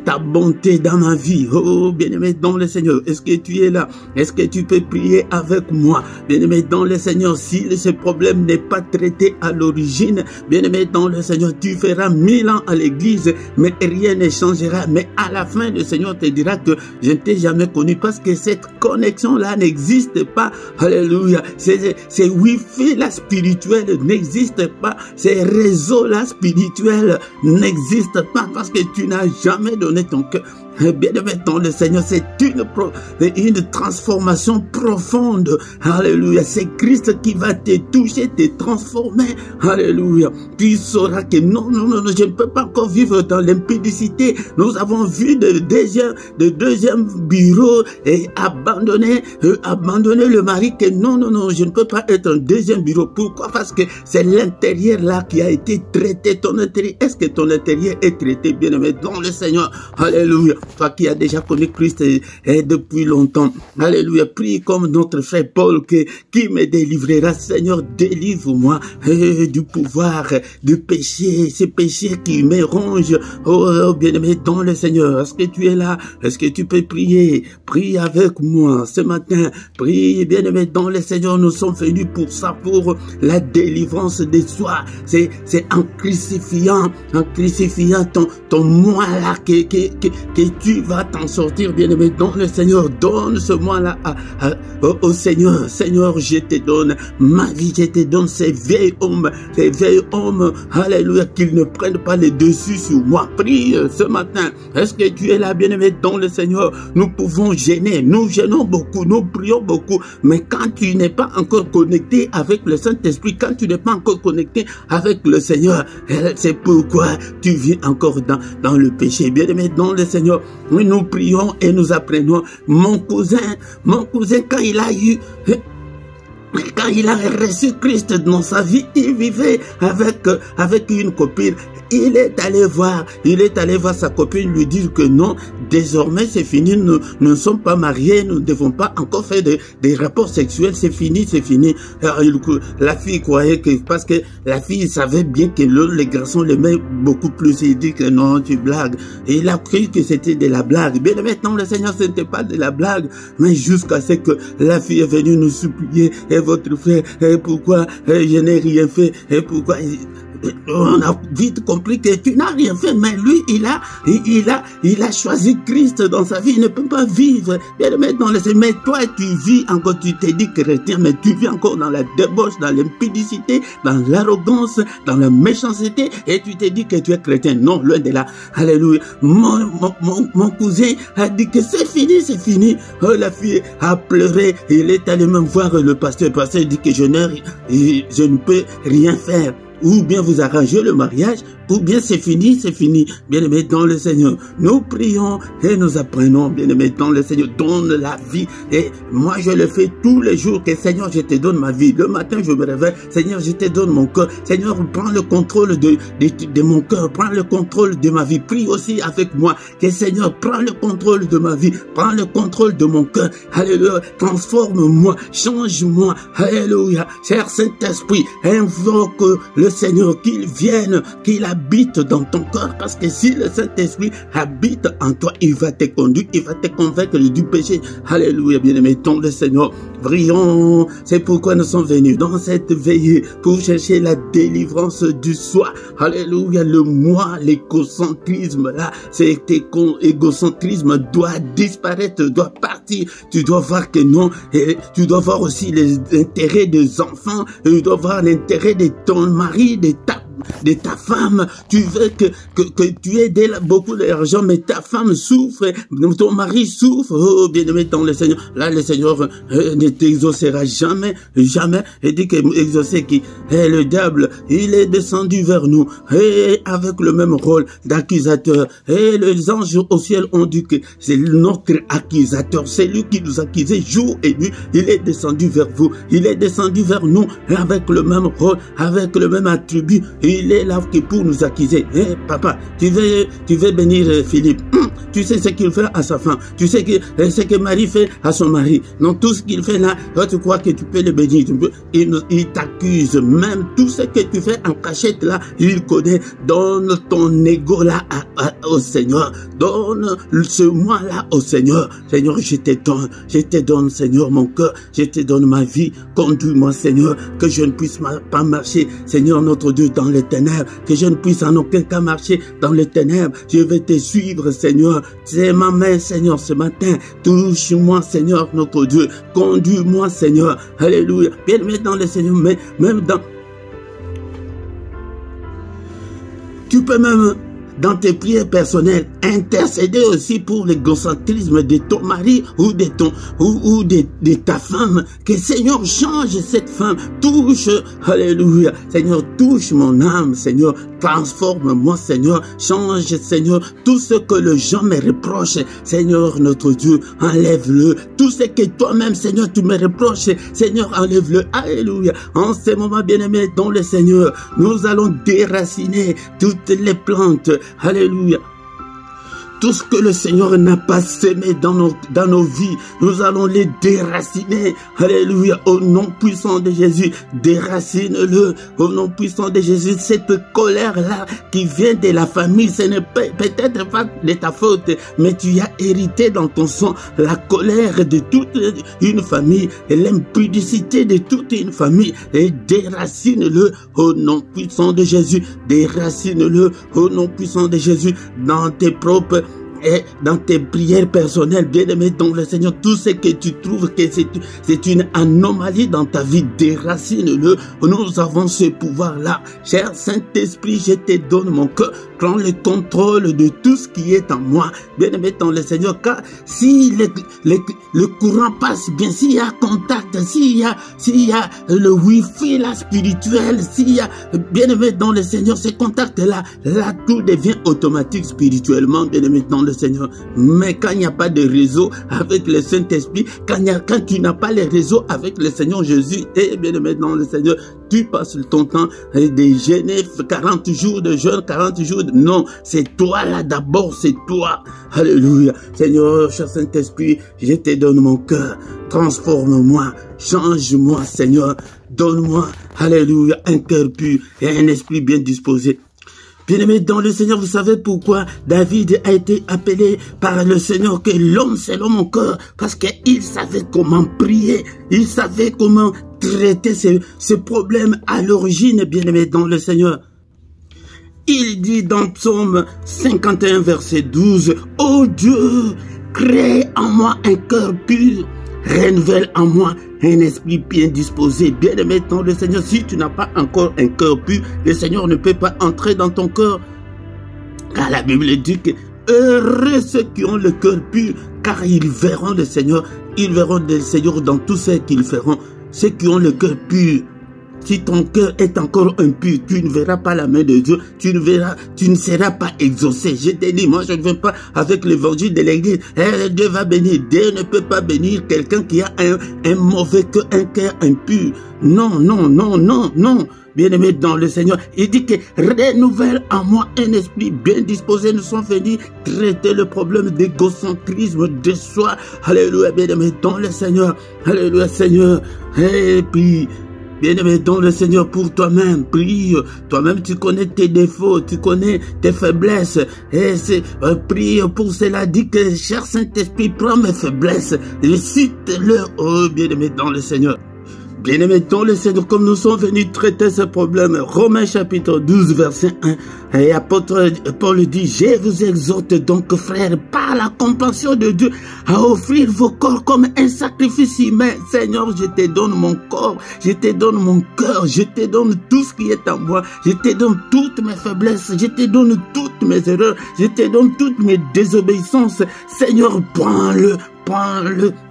S1: ta bonté dans ma vie. Oh, bien-aimé dans le Seigneur, est-ce que tu es là? Est-ce que tu peux prier avec moi? Bien-aimé dans le Seigneur, si ce problème n'est pas traité à l'origine, bien-aimé dans le Seigneur, tu feras 1000 ans à l'église, mais rien ne changera. Mais à la fin, le Seigneur te dira que je ne t'ai jamais connu, parce que cette connexion-là n'existe pas. Alléluia. Ces Wi-Fi-là spirituel n'existe pas. Ces réseaux-là spirituels n'existent pas, parce que tu n'as jamais donné ton cœur. Bien-aimé dans le Seigneur, c'est une transformation profonde. Alléluia. C'est Christ qui va te toucher, te transformer. Alléluia. Tu sauras que non, je ne peux pas encore vivre dans l'impudicité. Nous avons vu de deuxième bureau et abandonner le mari, que non, je ne peux pas être un deuxième bureau. Pourquoi? Parce que c'est l'intérieur là qui a été traité. Ton intérieur, est-ce que ton intérieur est traité, bien-aimé dans le Seigneur? Alléluia. toi qui as déjà connu Christ depuis longtemps. Alléluia, prie comme notre frère Paul qui me délivrera. Seigneur, délivre-moi du pouvoir du péché, ces péchés qui me rongent. Oh, bien-aimé dans le Seigneur, est-ce que tu es là? Est-ce que tu peux prier? Prie avec moi ce matin. Prie, bien-aimé dans le Seigneur. Nous sommes venus pour ça, pour la délivrance de soi. C'est en crucifiant ton moi là que tu vas t'en sortir, bien-aimé dans le Seigneur. Donne ce moi là au Seigneur. Seigneur, je te donne ma vie, je te donne ces vieils hommes, alléluia, qu'ils ne prennent pas le dessus sur moi. Prie ce matin. Est-ce que tu es là, bien-aimé dans le Seigneur? Nous pouvons gêner, nous gênons beaucoup, nous prions beaucoup, mais quand tu n'es pas encore connecté avec le Saint-Esprit, quand tu n'es pas encore connecté avec le Seigneur, c'est pourquoi tu vis encore dans le péché. Bien-aimé dans le Seigneur, nous prions et nous apprenons. Mon cousin, quand il a reçu Christ dans sa vie, il vivait avec une copine. Il est allé voir sa copine, lui dire que non, désormais c'est fini, nous ne sommes pas mariés, nous ne devons pas encore faire des rapports sexuels, c'est fini. Alors, la fille croyait que, parce que la fille savait bien que les garçons l'aimaient beaucoup plus, il dit que non, tu blagues. Et il a cru que c'était de la blague. Bien maintenant, le Seigneur, ce n'était pas de la blague, mais jusqu'à ce que la fille est venue nous supplier, et votre frère, et pourquoi je n'ai rien fait, et pourquoi... On a vite compris que tu n'as rien fait, mais lui, il a choisi Christ dans sa vie. Il ne peut pas vivre. Mais toi, tu vis encore, tu t'es dit chrétien, mais tu vis encore dans la débauche, dans l'impudicité, dans l'arrogance, dans la méchanceté, et tu t'es dit que tu es chrétien. Non, loin de là. Alléluia. Mon cousin a dit que c'est fini. Oh, la fille a pleuré. Il est allé même voir le pasteur. Le pasteur dit que je ne peux rien faire. Ou bien vous arrangez le mariage, ou bien c'est fini. Bien-aimé dans le Seigneur, nous prions et nous apprenons, bien-aimé dans le Seigneur, donne la vie. Et moi, je le fais tous les jours, que Seigneur, je te donne ma vie. Le matin, je me réveille, Seigneur, je te donne mon cœur. Seigneur, prends le contrôle de mon cœur, prends le contrôle de ma vie. Prie aussi avec moi, que Seigneur, prends le contrôle de ma vie, prends le contrôle de mon cœur. Alléluia, transforme-moi, change-moi. Alléluia, cher Saint-Esprit, invoque le Seigneur, qu'il vienne, qu'il habite dans ton cœur, parce que si le Saint-Esprit habite en toi, il va te conduire, il va te convaincre du péché. Alléluia, bien-aimé, ton le Seigneur. Prions, c'est pourquoi nous sommes venus dans cette veillée pour chercher la délivrance du soi. Alléluia, le moi, l'égocentrisme là, cet égocentrisme doit disparaître, doit partir. Tu dois voir que non, et tu dois voir aussi les intérêts des enfants, tu dois voir l'intérêt de ton mari, de ta femme. Tu veux que tu aies beaucoup d'argent, mais ta femme souffre, ton mari souffre. Oh, bien-aimé dans le Seigneur. Là, le Seigneur ne t'exaucera jamais. Il dit que exaucer qui est le diable, il est descendu vers nous, et avec le même rôle d'accusateur. Et les anges au ciel ont dit que c'est notre accusateur. C'est lui qui nous accusait jour et nuit. Il est descendu vers vous. Il est descendu vers nous avec le même rôle, avec le même attribut. Il est là pour nous accuser. Hey, papa, tu veux bénir Philippe. Tu sais ce qu'il fait à sa femme. Tu sais ce que Marie fait à son mari. Non, tout ce qu'il fait là, toi, tu crois que tu peux le bénir. Il t'accuse. Même tout ce que tu fais en cachette là, il connaît. Donne ton ego là au Seigneur. Donne ce moi là au Seigneur. Seigneur, je te donne, Seigneur, mon cœur. Je te donne ma vie. Conduis-moi, Seigneur, que je ne puisse pas marcher, Seigneur, notre Dieu, dans les ténèbres. Que je ne puisse en aucun cas marcher dans les ténèbres. Je vais te suivre, Seigneur. C'est ma main, Seigneur, ce matin. Touche-moi, Seigneur, notre Dieu. Conduis-moi, Seigneur. Alléluia. Bien-aimé dans le Seigneur, mais même dans... Tu peux même, dans tes prières personnelles, intercéder aussi pour l'égocentrisme de ton mari ou de ta femme. Que Seigneur change cette femme, touche, alléluia. Seigneur, touche mon âme, Seigneur, transforme-moi, Seigneur, change, Seigneur, tout ce que les gens me reprochent, Seigneur, notre Dieu, enlève-le. Tout ce que toi-même, Seigneur, tu me reproches, Seigneur, enlève-le, alléluia. En ce moment, bien-aimé, dans le Seigneur, nous allons déraciner toutes les plantes, alléluia. tout ce que le Seigneur n'a pas semé dans nos vies, nous allons les déraciner. Alléluia, au nom puissant de Jésus, déracine-le, au nom puissant de Jésus. Cette colère-là qui vient de la famille, ce n'est peut-être pas de ta faute, mais tu as hérité dans ton sang la colère de toute une famille et l'impudicité de toute une famille, et déracine-le au nom puissant de Jésus, déracine-le au nom puissant de Jésus dans tes propres et dans tes prières personnelles, bien-aimé dans le Seigneur. Tout ce que tu trouves que c'est une anomalie dans ta vie, déracine-le. Nous avons ce pouvoir-là. Cher Saint-Esprit, je te donne mon cœur. Prends le contrôle de tout ce qui est en moi, bien-aimé dans le Seigneur. Car si le courant passe bien, s'il y a contact, s'il y a le wifi là spirituel, s'il y a, bien-aimé dans le Seigneur, ces contacts-là, là tout devient automatique spirituellement, bien-aimé dans le Seigneur. Mais quand il n'y a pas de réseau avec le Saint-Esprit, quand tu n'as pas les réseaux avec le Seigneur Jésus, et bien-aimé dans le Seigneur, tu passes ton temps de jeûner 40 jours de jeûne, 40 jours de... Non, c'est toi là d'abord, c'est toi. Alléluia. Seigneur, cher Saint-Esprit, je te donne mon cœur. Transforme-moi, change-moi, Seigneur. Donne-moi, alléluia, un cœur pur et un esprit bien disposé. Bien-aimé dans le Seigneur, vous savez pourquoi David a été appelé par le Seigneur que l'homme selon mon cœur? Parce qu'il savait comment prier, il savait comment traiter ce problème à l'origine, bien-aimé dans le Seigneur. Il dit dans Psaume 51, verset 12, « Ô Dieu, crée en moi un cœur pur, renouvelle en moi un esprit bien disposé. » Bien-aimé dans le Seigneur, si tu n'as pas encore un cœur pur, le Seigneur ne peut pas entrer dans ton cœur. Car la Bible dit que heureux ceux qui ont le cœur pur, car ils verront le Seigneur. Ils verront le Seigneur dans tout ce qu'ils feront. Ceux qui ont le cœur pur. Si ton cœur est encore impur, tu ne verras pas la main de Dieu, tu ne seras pas exaucé. Je te dis, moi je ne viens pas avec l'évangile de l'église. Dieu va bénir. Dieu ne peut pas bénir quelqu'un qui a un mauvais cœur, un cœur impur. Non, non, non, non, non. Bien-aimé dans le Seigneur, il dit que renouvelle en moi un esprit bien disposé. Nous sommes venus traiter le problème d'égocentrisme, de soi. Alléluia, bien-aimé dans le Seigneur. Alléluia, Seigneur. Et puis, bien-aimé dans le Seigneur, pour toi-même, prie. Toi-même, tu connais tes défauts, tu connais tes faiblesses. Et c'est prie pour cela. Dit que, cher Saint-Esprit, prends mes faiblesses et cite-le, oh, bien-aimé dans le Seigneur. Bien-aimé dans le Seigneur, comme nous sommes venus traiter ce problème, Romains chapitre 12, verset 1, et apôtre Paul dit, je vous exhorte donc, frères, par la compassion de Dieu, à offrir vos corps comme un sacrifice humain. Seigneur, je te donne mon corps, je te donne mon cœur, je te donne tout ce qui est en moi, je te donne toutes mes faiblesses, je te donne toutes mes erreurs, je te donne toutes mes désobéissances. Seigneur, prends-le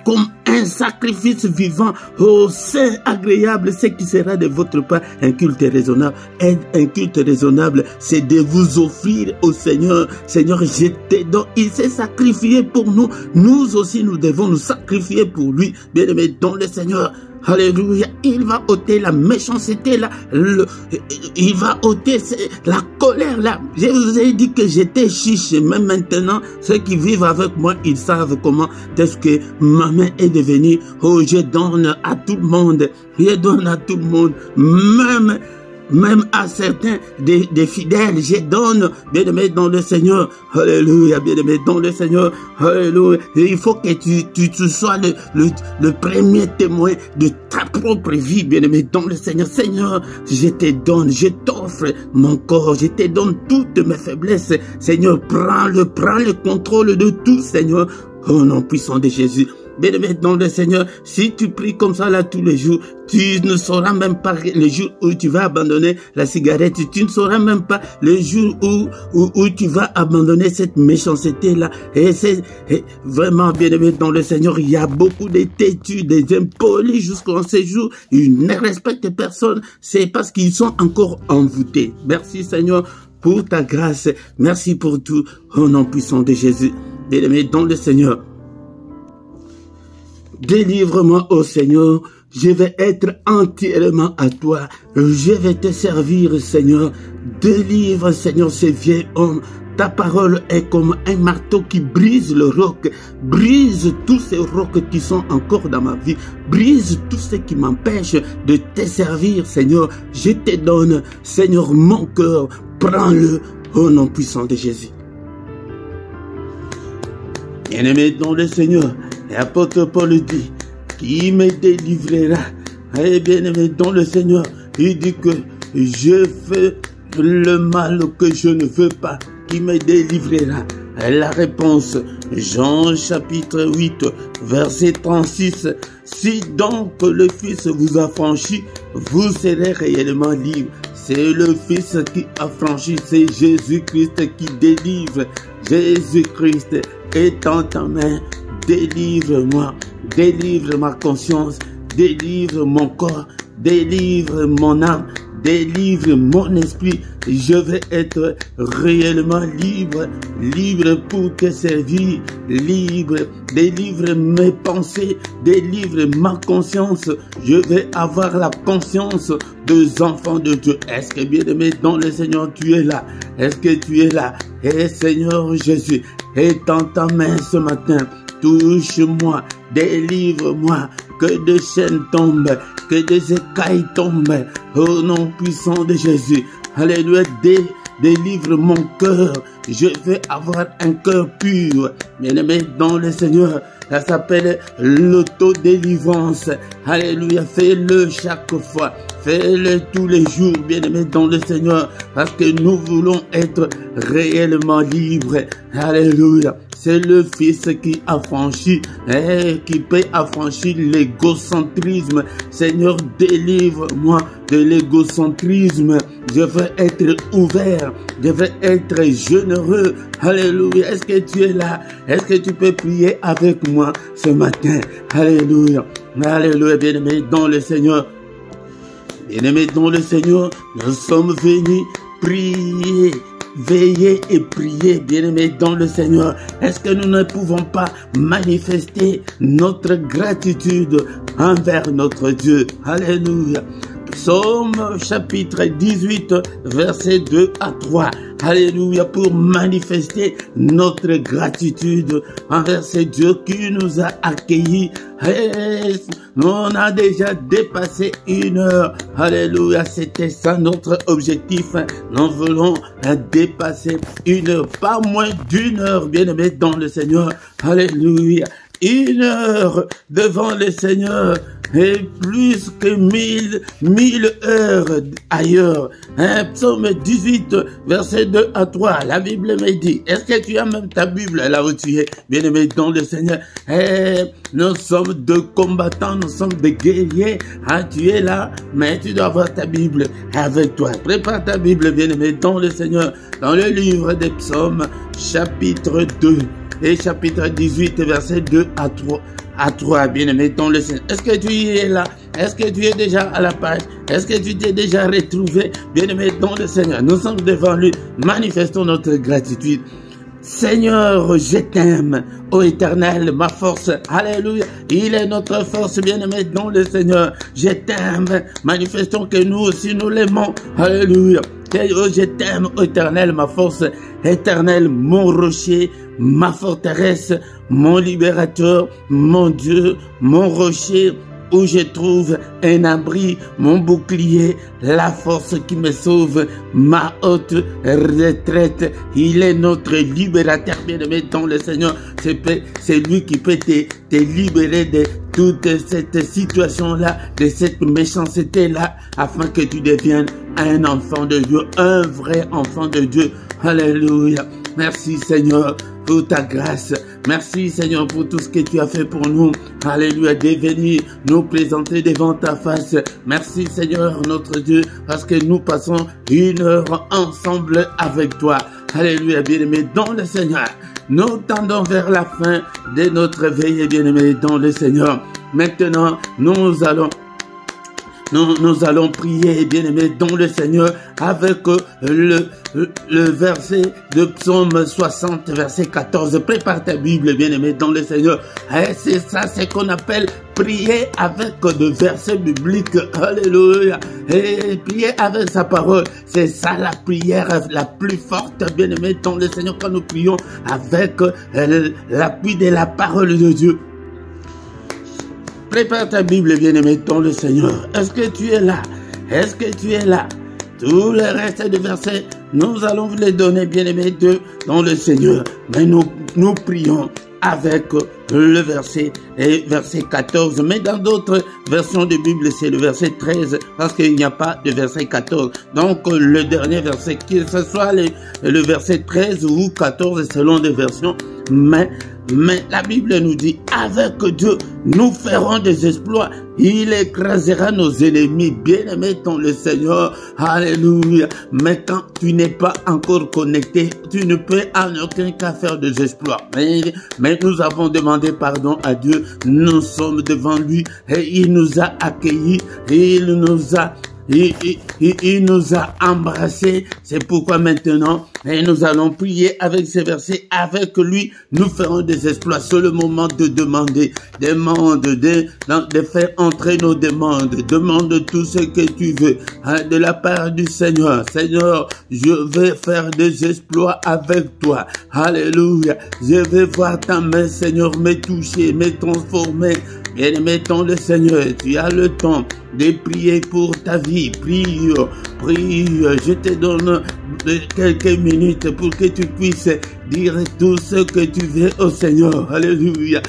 S1: comme un sacrifice vivant, au saint agréable, ce qui sera de votre part un culte raisonnable. Et un culte raisonnable, c'est de vous offrir au Seigneur. Seigneur, je te donne. Il s'est sacrifié pour nous. Nous aussi, nous devons nous sacrifier pour lui. Bien-aimé dans le Seigneur. Alléluia, il va ôter la méchanceté là, il va ôter la colère là. Je vous ai dit que j'étais chiche, même maintenant, ceux qui vivent avec moi, ils savent comment est-ce que ma main est devenue. Oh, je donne à tout le monde, je donne à tout le monde, même à certains des fidèles, je donne, bien-aimé dans le Seigneur. Alléluia, bien-aimé dans le Seigneur. Alléluia. Il faut que tu sois le premier témoin de ta propre vie, bien-aimé dans le Seigneur. Seigneur, je te donne, je t'offre mon corps, je te donne toutes mes faiblesses. Seigneur, prends le contrôle de tout, Seigneur. Au nom puissant de Jésus. Bien-aimé dans le Seigneur, si tu pries comme ça là tous les jours, tu ne sauras même pas le jour où tu vas abandonner la cigarette, tu ne sauras même pas le jour où tu vas abandonner cette méchanceté là. Et c'est vraiment, bien-aimé dans le Seigneur, il y a beaucoup de têtus, des impolis jusqu'en ces jours, ils ne respectent personne, c'est parce qu'ils sont encore envoûtés. Merci Seigneur pour ta grâce, merci pour tout, au nom puissant de Jésus. Bien-aimé dans le Seigneur, délivre-moi, ô Seigneur, je vais être entièrement à toi, je vais te servir, Seigneur. Délivre, Seigneur, ce vieil homme, ta parole est comme un marteau qui brise le roc. Brise tous ces rocs qui sont encore dans ma vie. Brise tout ce qui m'empêche de te servir, Seigneur. Je te donne, Seigneur, mon cœur. Prends-le au nom puissant de Jésus. Bien-aimé dans le Seigneur, l'apôtre Paul dit, qui me délivrera. Et bien-aimé dans le Seigneur, il dit que je fais le mal que je ne veux pas, qui me délivrera. Et la réponse, Jean chapitre 8, verset 36. Si donc le Fils vous a franchi, vous serez réellement libre. C'est le Fils qui a franchi, c'est Jésus-Christ qui délivre. Jésus-Christ est en ta main. Délivre-moi, délivre ma conscience, délivre mon corps, délivre mon âme, délivre mon esprit. Je vais être réellement libre, libre pour te servir, libre, délivre mes pensées, délivre ma conscience. Je vais avoir la conscience des enfants de Dieu. Est-ce que bien aimé dans le Seigneur, tu es là? Est-ce que tu es là? Et Seigneur Jésus, est en ta main ce matin. Touche-moi, délivre-moi, que des chaînes tombent, que des écailles tombent, au nom puissant de Jésus. Alléluia, délivre mon cœur, je veux avoir un cœur pur. Bien-aimé dans le Seigneur, ça s'appelle l'autodélivrance. Alléluia, fais-le chaque fois, fais-le tous les jours, bien-aimé dans le Seigneur, parce que nous voulons être réellement libres. Alléluia. C'est le Fils qui affranchit et qui peut affranchir l'égocentrisme. Seigneur, délivre-moi de l'égocentrisme. Je veux être ouvert. Je veux être généreux. Alléluia. Est-ce que tu es là? Est-ce que tu peux prier avec moi ce matin? Alléluia. Alléluia, bien-aimé dans le Seigneur. Bien-aimé dans le Seigneur, nous sommes venus prier. Veillez et priez, bien-aimés dans le Seigneur. Est-ce que nous ne pouvons pas manifester notre gratitude envers notre Dieu? Alléluia. Psaume chapitre 18, versets 2 à 3. Alléluia, pour manifester notre gratitude envers ce Dieu qui nous a accueillis. On a déjà dépassé 1 heure. Alléluia, c'était ça notre objectif. Nous voulons dépasser 1 heure, pas moins d'1 heure, bien-aimés dans le Seigneur. Alléluia. 1 heure devant le Seigneur et plus que 1000 heures ailleurs. Psaume 18, verset 2 à 3. La Bible me dit, est-ce que tu as même ta Bible là où tu es, bien-aimé dans le Seigneur? Nous sommes deux combattants, nous sommes des guerriers. Tu es là, mais tu dois avoir ta Bible avec toi. Prépare ta Bible, bien-aimé dans le Seigneur, dans le livre des Psaumes, chapitre 2. Et chapitre 18, verset 2 à 3, bien-aimé dans le Seigneur. Est-ce que tu y es là? Est-ce que tu es déjà à la page? Est-ce que tu t'es déjà retrouvé, bien-aimé dans le Seigneur? Nous sommes devant lui, manifestons notre gratitude. Seigneur, je t'aime, ô Éternel, ma force. Alléluia. Il est notre force, bien-aimé dans le Seigneur. Je t'aime. Manifestons que nous aussi nous l'aimons. Alléluia. Je t'aime, ô Éternel, ma force. Éternel, mon rocher, ma forteresse, mon libérateur, mon Dieu, mon rocher, où je trouve un abri, mon bouclier, la force qui me sauve, ma haute retraite. Il est notre libérateur, bien-aimé dans le Seigneur. C'est lui qui peut te libérer de toute cette situation-là, de cette méchanceté-là, afin que tu deviennes un enfant de Dieu, un vrai enfant de Dieu. Alléluia. Merci Seigneur pour ta grâce. Merci Seigneur pour tout ce que tu as fait pour nous. Alléluia, de venir nous présenter devant ta face. Merci Seigneur notre Dieu, parce que nous passons 1 heure ensemble avec toi. Alléluia, bien-aimé dans le Seigneur. Nous tendons vers la fin de notre veille, bien-aimé dans le Seigneur. Maintenant, nous allons nous allons prier, bien-aimé, dans le Seigneur, avec le verset de Psaume 60, verset 14. Prépare ta Bible, bien-aimé, dans le Seigneur. Et c'est ça, c'est qu'on appelle prier avec des versets bibliques. Alléluia. Et prier avec sa parole. C'est ça la prière la plus forte, bien-aimé, dans le Seigneur, quand nous prions avec l'appui de la parole de Dieu. Prépare ta Bible, bien-aimé, dans le Seigneur. Est-ce que tu es là? Est-ce que tu es là? Tous les restes de versets, nous allons vous les donner, bien-aimé, dans le Seigneur. Mais nous prions avec le verset 14. Mais dans d'autres versions de Bible, c'est le verset 13, parce qu'il n'y a pas de verset 14. Donc, le dernier verset, que ce soit le verset 13 ou 14, selon des versions, mais la Bible nous dit, avec Dieu, nous ferons des exploits. Il écrasera nos ennemis. Bien-aimés dans le Seigneur. Alléluia. Mais quand tu n'es pas encore connecté, tu ne peux en aucun cas faire des exploits. Mais nous avons demandé pardon à Dieu. Nous sommes devant lui et il nous a accueillis. Et il nous a embrassés. C'est pourquoi maintenant, et nous allons prier avec ces versets. Avec lui, nous ferons des exploits. C'est le moment de demander. Demande, de faire entrer nos demandes. Demande tout ce que tu veux de la part du Seigneur. Seigneur, je vais faire des exploits avec toi. Alléluia. Je vais voir ta main, Seigneur, me toucher, me transformer. Bien-aimé dans le Seigneur, tu as le temps de prier pour ta vie. Prie, je te donne quelques minutes pour que tu puisses dire tout ce que tu veux au Seigneur. Alléluia.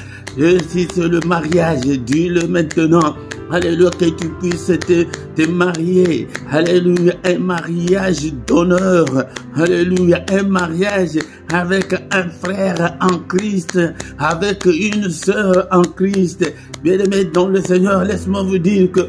S1: Si c'est le mariage, dis-le maintenant. Alléluia, que tu puisses te marier. Alléluia, un mariage d'honneur. Alléluia, un mariage avec un frère en Christ, avec une sœur en Christ. Bien-aimés dans le Seigneur, laisse-moi vous dire que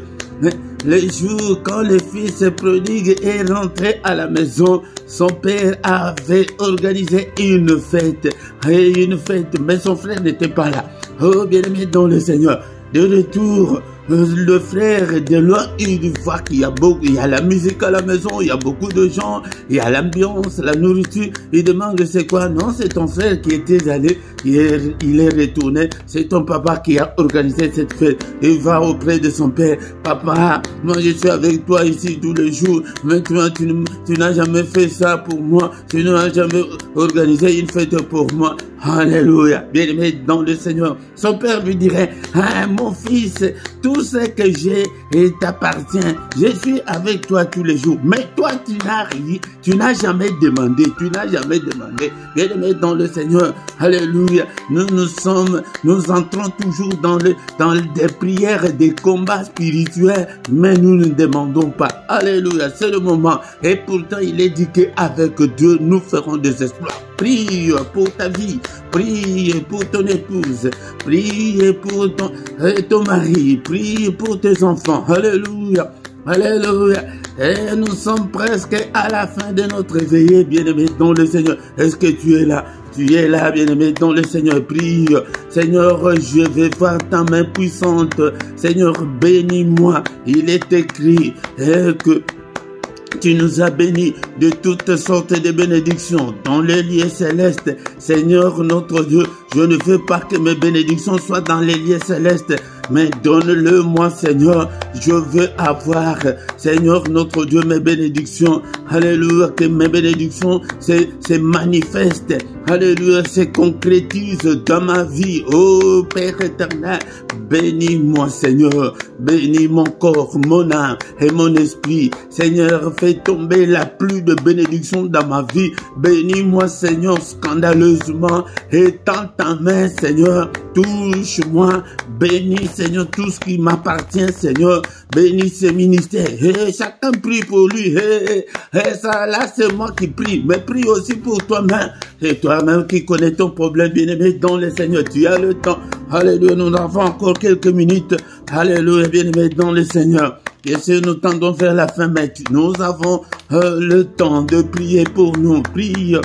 S1: le jour quand le fils prodigue est rentré à la maison, son père avait organisé une fête, mais son frère n'était pas là. Oh, bien-aimé dans le Seigneur, de retour, le frère de loin, il voit qu'il y a la musique à la maison, il y a beaucoup de gens, il y a l'ambiance, la nourriture. Il demande c'est quoi? Non, c'est ton frère qui était allé, il est retourné, c'est ton papa qui a organisé cette fête. Il va auprès de son père. Papa, moi je suis avec toi ici tous les jours, maintenant tu n'as jamais fait ça pour moi, tu n'as jamais organisé une fête pour moi. Alléluia. Bien-aimé dans le Seigneur. Son père lui dirait, ah, mon fils, tout ce que j'ai t'appartient. Je suis avec toi tous les jours. Mais toi, tu n'as jamais demandé. Bien-aimé dans le Seigneur. Alléluia. Nous entrons toujours dans des prières, des combats spirituels, mais nous ne demandons pas. Alléluia. C'est le moment. Et pourtant, il est dit qu'avec Dieu, nous ferons des exploits. Prie pour ta vie, prie pour ton épouse, prie pour ton mari, prie pour tes enfants. Alléluia, alléluia. Et nous sommes presque à la fin de notre veillée, bien-aimé dans le Seigneur. Est-ce que tu es là? Tu es là, bien-aimé dans le Seigneur. Prie. Seigneur, je vais voir ta main puissante. Seigneur, bénis-moi. Il est écrit que tu nous as bénis de toutes sortes de bénédictions dans les lieux célestes. Seigneur notre Dieu, je ne veux pas que mes bénédictions soient dans les lieux célestes, mais donne-le-moi, Seigneur. Je veux avoir, Seigneur notre Dieu, mes bénédictions. Alléluia, que mes bénédictions se manifestent. Alléluia, se concrétisent dans ma vie. Oh Père éternel, bénis-moi, Seigneur. Bénis mon corps, mon âme et mon esprit. Seigneur, fais tomber la pluie de bénédictions dans ma vie. Bénis-moi, Seigneur, scandaleusement. Étends ta main, Seigneur. Touche-moi. Bénis, Seigneur, tout ce qui m'appartient, Seigneur. Bénis ce ministère. Chacun prie pour lui. Ça, là, c'est moi qui prie. Mais prie aussi pour toi-même. C'est toi-même qui connais ton problème, bien-aimé, dans le Seigneur. Tu as le temps. Alléluia, nous avons encore quelques minutes. Alléluia, bien-aimé, dans le Seigneur. Et si nous tendons vers la fin, mais nous avons le temps de prier pour nous. Prie,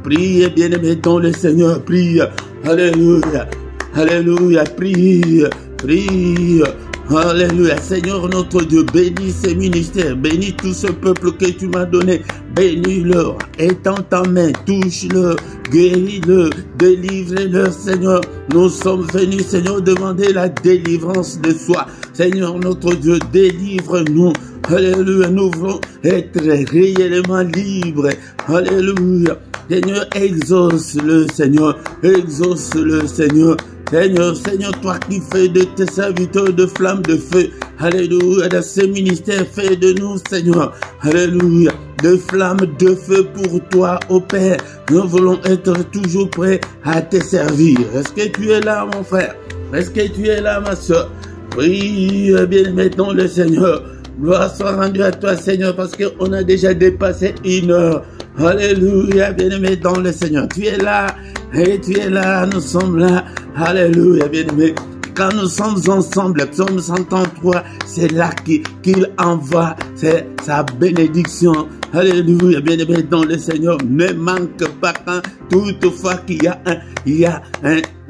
S1: prie, bien-aimé, dans le Seigneur. Prie. Alléluia. Alléluia, prie, prie, Alléluia. Seigneur notre Dieu, bénis ces ministères, bénis tout ce peuple que tu m'as donné. Bénis-le, étends ta main, touche-le, guéris-le, délivre-le, Seigneur. Nous sommes venus, Seigneur, demander la délivrance de soi. Seigneur notre Dieu, délivre-nous. Alléluia, nous voulons être réellement libres. Alléluia. Seigneur, exauce-le, Seigneur. Exauce-le, Seigneur. Seigneur, Seigneur, toi qui fais de tes serviteurs de flammes de feu. Alléluia. Dans ces ministères, fais de nous, Seigneur. Alléluia. De flammes de feu pour toi, ô Père. Nous voulons être toujours prêts à te servir. Est-ce que tu es là, mon frère? Est-ce que tu es là, ma soeur? Oui, bien-aimé dans le Seigneur. Gloire soit rendue à toi, Seigneur, parce qu'on a déjà dépassé 1 heure. Alléluia, bien-aimé dans le Seigneur. Tu es là, et tu es là, nous sommes là. Alléluia, bien-aimé. Quand nous sommes ensemble, Psaume 133, c'est là qu'il envoie sa bénédiction. Alléluia, bien-aimé dans le Seigneur. Ne manque pas quand toutefois qu'il y a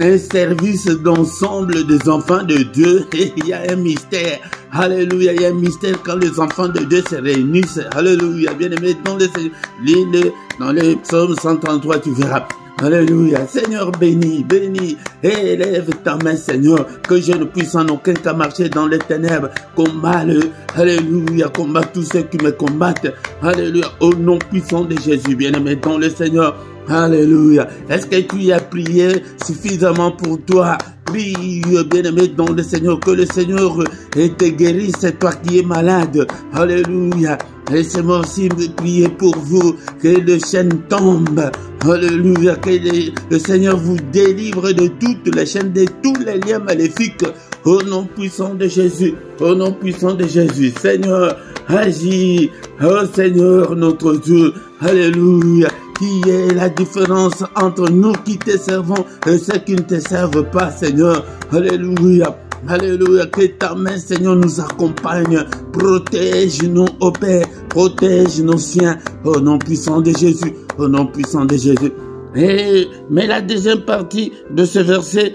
S1: un service d'ensemble des enfants de Dieu. Et il y a un mystère. Alléluia, il y a un mystère quand les enfants de Dieu se réunissent. Alléluia, bien-aimé dans le Seigneur. Lis-le dans le Psaume 133, tu verras. Alléluia. Seigneur, bénis, bénis. Élève ta main, Seigneur, que je ne puisse en aucun cas marcher dans les ténèbres. Combat-le. Alléluia. Combat tous ceux qui me combattent. Alléluia. Au nom puissant de Jésus, bien-aimé dans le Seigneur. Alléluia. Est-ce que tu as prié suffisamment pour toi? Prie, bien-aimé dans le Seigneur, que le Seigneur te guérisse, c'est toi qui es malade. Alléluia. Laissez-moi aussi prier pour vous, que les chaînes tombent. Alléluia. Que le Seigneur vous délivre de toutes les chaînes, de tous les liens maléfiques. Au nom puissant de Jésus. Au nom puissant de Jésus. Seigneur, agis. Oh Seigneur, notre Dieu. Alléluia. Qui est la différence entre nous qui te servons et ceux qui ne te servent pas, Seigneur. Alléluia. Alléluia. Que ta main, Seigneur, nous accompagne. Protège-nous, ô Père. Protège nos siens. Au nom puissant de Jésus. Au nom puissant de Jésus. Mais la deuxième partie de ce verset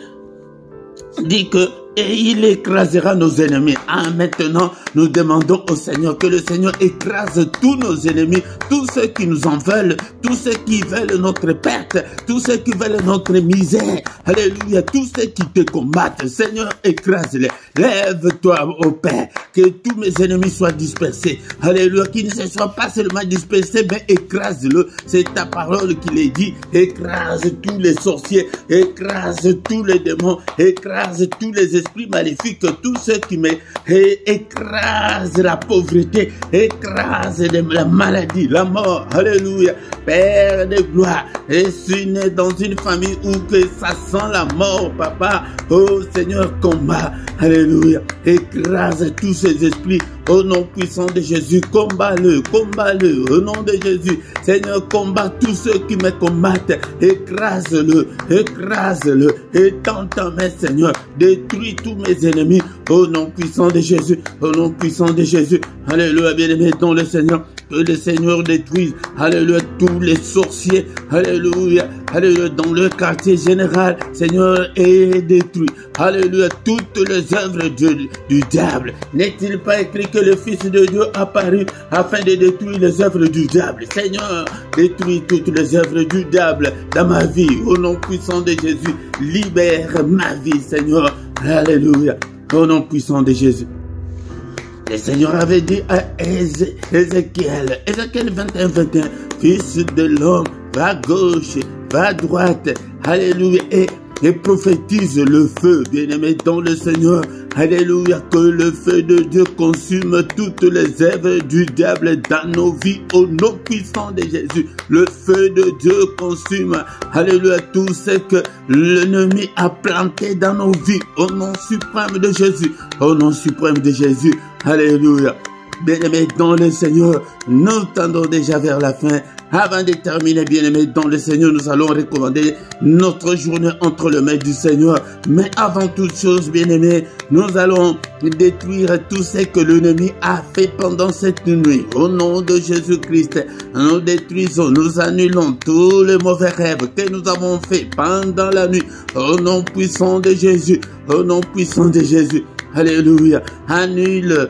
S1: dit que et il écrasera nos ennemis. Maintenant, nous demandons au Seigneur que le Seigneur écrase tous nos ennemis, tous ceux qui nous en veulent, tous ceux qui veulent notre perte, tous ceux qui veulent notre misère. Alléluia, tous ceux qui te combattent. Seigneur, écrase-les. Lève-toi, ô Père, que tous mes ennemis soient dispersés. Alléluia, qu'ils ne se soient pas seulement dispersés, mais écrase-le. C'est ta parole qui les dit. Écrase tous les sorciers, écrase tous les démons, écrase tous les esprits maléfiques, tous ceux qui écrasent la pauvreté, écrasent la maladie, la mort. Alléluia. Père de gloire, je suis né dans une famille où que ça sent la mort, papa. Oh Seigneur, combat. Alléluia. Écrase tous ces esprits. Au nom puissant de Jésus, combat-le, combat-le, au nom de Jésus. Seigneur, combat tous ceux qui me combattent. Écrase-le, écrase-le. Étends ta main, Seigneur. Détruis tous mes ennemis. Au nom puissant de Jésus, au nom puissant de Jésus. Alléluia, bien-aimé dans le Seigneur. Que le Seigneur détruise, alléluia, tous les sorciers. Alléluia, alléluia, dans le quartier général. Seigneur, est détruit. Alléluia, toutes les œuvres du diable. N'est-il pas écrit que le Fils de Dieu apparut afin de détruire les œuvres du diable? Seigneur, détruis toutes les œuvres du diable dans ma vie. Au nom puissant de Jésus, libère ma vie, Seigneur. Alléluia. Au nom puissant de Jésus. Le Seigneur avait dit à Ézéchiel 21, Fils de l'homme, va à gauche, va à droite. Alléluia. Et prophétise le feu, bien-aimé dans le Seigneur. Alléluia, que le feu de Dieu consume toutes les œuvres du diable dans nos vies, au nom puissant de Jésus. Le feu de Dieu consume, alléluia, tout ce que l'ennemi a planté dans nos vies, au nom suprême de Jésus, au nom suprême de Jésus. Alléluia. Bien-aimés dans le Seigneur, nous tendons déjà vers la fin. Avant de terminer, bien-aimés dans le Seigneur, nous allons recommander notre journée entre les mains du Seigneur. Mais avant toute chose, bien-aimés, nous allons détruire tout ce que l'ennemi a fait pendant cette nuit. Au nom de Jésus-Christ, nous détruisons, nous annulons tous les mauvais rêves que nous avons fait pendant la nuit. Au nom puissant de Jésus, au nom puissant de Jésus. Alléluia. Annule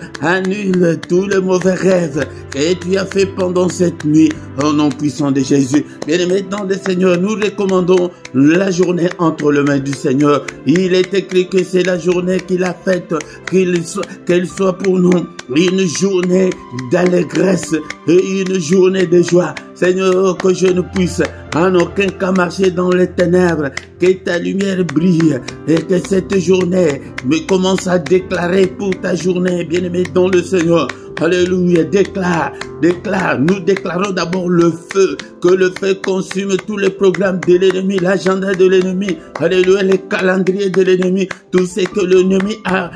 S1: tous les mauvais rêves que tu as fait pendant cette nuit. Au nom puissant de Jésus. Bien-aimés dans le Seigneur, nous recommandons la journée entre les mains du Seigneur. Il est écrit que c'est la journée qu'il a faite, qu'elle soit pour nous une journée d'allégresse et une journée de joie. Seigneur, que je ne puisse en aucun cas marcher dans les ténèbres, que ta lumière brille et que cette journée me commence à déclarer pour ta journée, bien-aimé dans le Seigneur. Alléluia, déclare. Nous déclarons d'abord le feu, que le feu consume tous les programmes de l'ennemi, l'agenda de l'ennemi, alléluia, les calendriers de l'ennemi, tout ce que l'ennemi a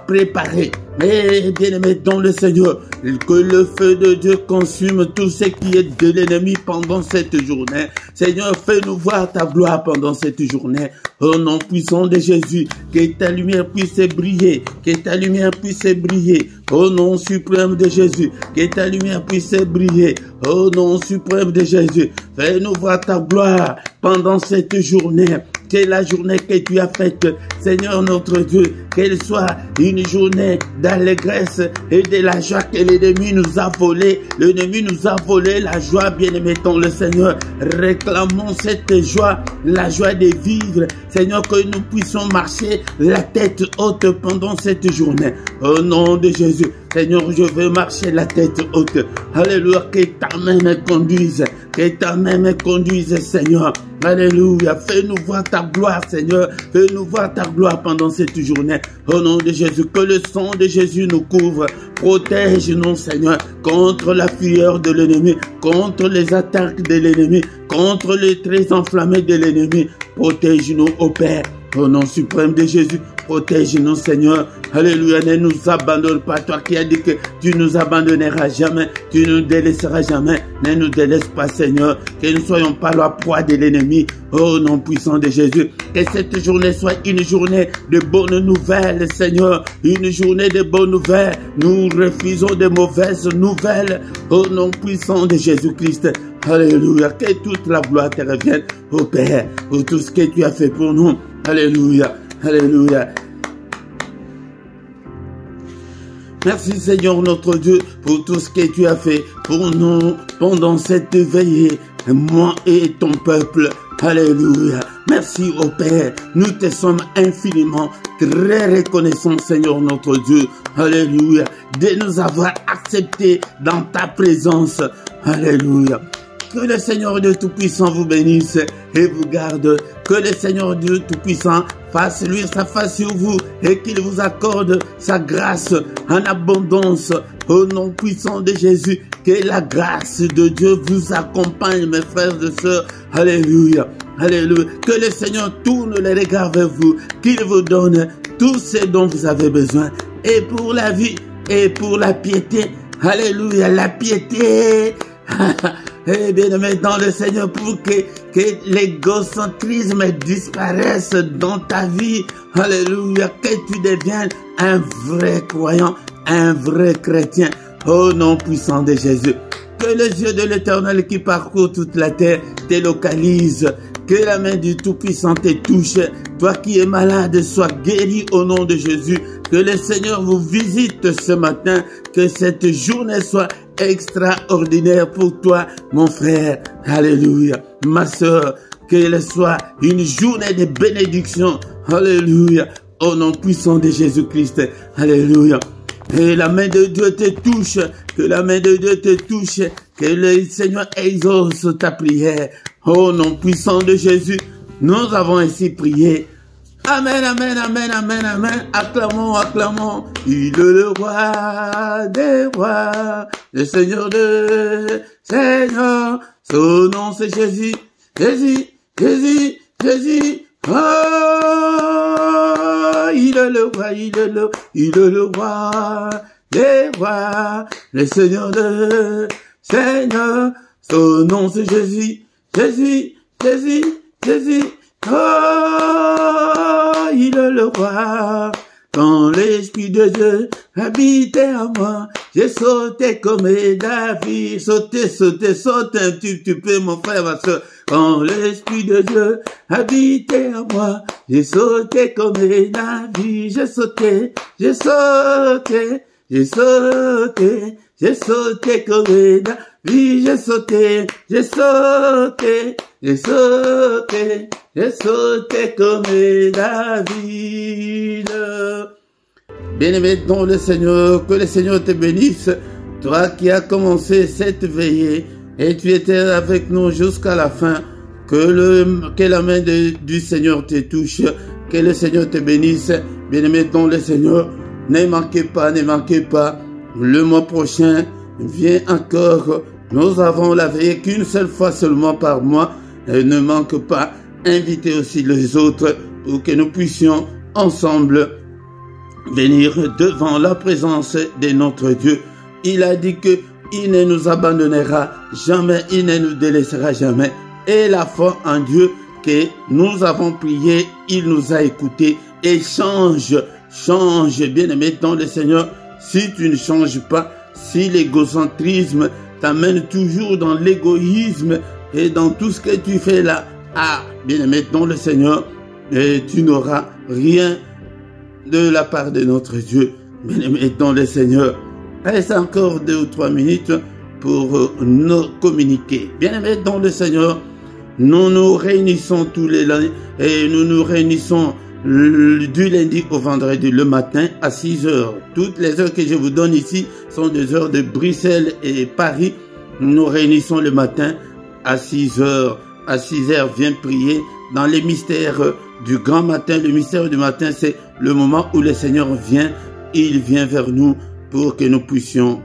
S1: préparé. Et bien-aimé dans le Seigneur, que le feu de Dieu consume tout ce qui est de l'ennemi pendant cette journée. Seigneur, fais-nous voir ta gloire pendant cette journée. Au nom puissant de Jésus, que ta lumière puisse briller, que ta lumière puisse briller. Au nom suprême de Jésus, que ta lumière puisse briller. Au nom suprême de Jésus, fais-nous voir ta gloire pendant cette journée. Que la journée que tu as faite, Seigneur notre Dieu, qu'elle soit une journée d'allégresse et de la joie que l'ennemi nous a volé. L'ennemi nous a volé la joie, bien-aimé dans le Seigneur. Réclamons cette joie, la joie de vivre. Seigneur, que nous puissions marcher la tête haute pendant cette journée. Au nom de Jésus, Seigneur, je veux marcher la tête haute. Alléluia, que ta main me conduise. Que ta main me conduise, Seigneur. Alléluia. Fais-nous voir ta gloire, Seigneur. Fais-nous voir ta gloire pendant cette journée. Au nom de Jésus, que le sang de Jésus nous couvre. Protège-nous, Seigneur, contre la fureur de l'ennemi, contre les attaques de l'ennemi, contre les traits enflammés de l'ennemi. Protège-nous, ô Père. Au nom suprême de Jésus, protège-nous, Seigneur. Alléluia, ne nous abandonne pas. Toi qui as dit que tu nous abandonneras jamais, tu nous délaisseras jamais. Ne nous délaisse pas, Seigneur. Que nous ne soyons pas la proie de l'ennemi. Au nom puissant de Jésus. Que cette journée soit une journée de bonnes nouvelles, Seigneur. Une journée de bonnes nouvelles. Nous refusons de mauvaises nouvelles. Au nom puissant de Jésus-Christ. Alléluia. Que toute la gloire te revienne, ô Père, pour tout ce que tu as fait pour nous. Alléluia. Alléluia. Merci Seigneur notre Dieu pour tout ce que tu as fait pour nous pendant cette veillée, moi et ton peuple. Alléluia. Merci au Père. Nous te sommes infiniment très reconnaissants, Seigneur notre Dieu. Alléluia. De nous avoir acceptés dans ta présence. Alléluia. Que le Seigneur Dieu Tout-Puissant vous bénisse et vous garde. Que le Seigneur Dieu Tout-Puissant fasse luire sa face sur vous et qu'il vous accorde sa grâce en abondance. Au nom puissant de Jésus, que la grâce de Dieu vous accompagne, mes frères et sœurs. Alléluia. Alléluia. Que le Seigneur tourne les regards vers vous, qu'il vous donne tout ce dont vous avez besoin. Et pour la vie et pour la piété. Alléluia. La piété. Et bien-aimé dans le Seigneur, pour que l'égocentrisme disparaisse dans ta vie. Alléluia. Que tu deviennes un vrai croyant, un vrai chrétien. Au nom puissant de Jésus. Que les yeux de l'Éternel qui parcourt toute la terre te localisent. Que la main du Tout-Puissant te touche. Toi qui es malade, sois guéri au nom de Jésus. Que le Seigneur vous visite ce matin. Que cette journée soit extraordinaire pour toi, mon frère. Alléluia. Ma soeur, qu'elle soit une journée de bénédiction. Alléluia. Au nom puissant de Jésus-Christ. Alléluia. Que la main de Dieu te touche. Que la main de Dieu te touche. Que le Seigneur exauce ta prière. Au nom puissant de Jésus, nous avons ainsi prié. Amen, amen, amen, amen, amen. Acclamons, acclamons. Il est le roi des rois, le Seigneur des seigneurs. Son nom c'est Jésus, Jésus, Jésus, Jésus. Oh, il est le roi, il est le roi des rois, le Seigneur des seigneurs. Son nom c'est Jésus, Jésus, Jésus, Jésus. Oh, il est le roi. Quand l'Esprit de Dieu habitait en moi, J'ai sauté comme David. Sauter, sauter, sauter un petit peu, mon frère, ma soeur. Quand l'Esprit de Dieu habitait en moi, j'ai sauté comme David. J'ai sauté, j'ai sauté, j'ai sauté, j'ai sauté comme David. J'ai sauté, j'ai sauté, j'ai sauté, j'ai sauté comme David. Bien-aimé dans le Seigneur, que le Seigneur te bénisse, toi qui as commencé cette veillée et tu étais avec nous jusqu'à la fin, que la main du Seigneur te touche, que le Seigneur te bénisse, bien-aimé dans le Seigneur, ne manquez pas, le mois prochain, viens encore, nous avons la veillée qu'une seule fois seulement par mois, et ne manque pas, invitez aussi les autres pour que nous puissions ensemble venir devant la présence de notre Dieu. Il a dit que il ne nous abandonnera jamais, il ne nous délaissera jamais. Et la foi en Dieu que nous avons prié, il nous a écoutés et change, bien-aimé dans le Seigneur. Si tu ne changes pas, si l'égocentrisme t'amène toujours dans l'égoïsme et dans tout ce que tu fais là, bien-aimé dans le Seigneur, et tu n'auras rien de la part de notre Dieu. Bien-aimé dans le Seigneur, reste encore 2 ou 3 minutes pour nous communiquer. Bien-aimé dans le Seigneur, nous nous réunissons tous les lundis et nous nous réunissons du lundi au vendredi le matin à 6 heures. Toutes les heures que je vous donne ici sont des heures de Bruxelles et Paris. Nous nous réunissons le matin à 6 heures. À 6 heures, viens prier dans les mystères du grand matin. Le mystère du matin, c'est le moment où le Seigneur vient. Il vient vers nous pour que nous puissions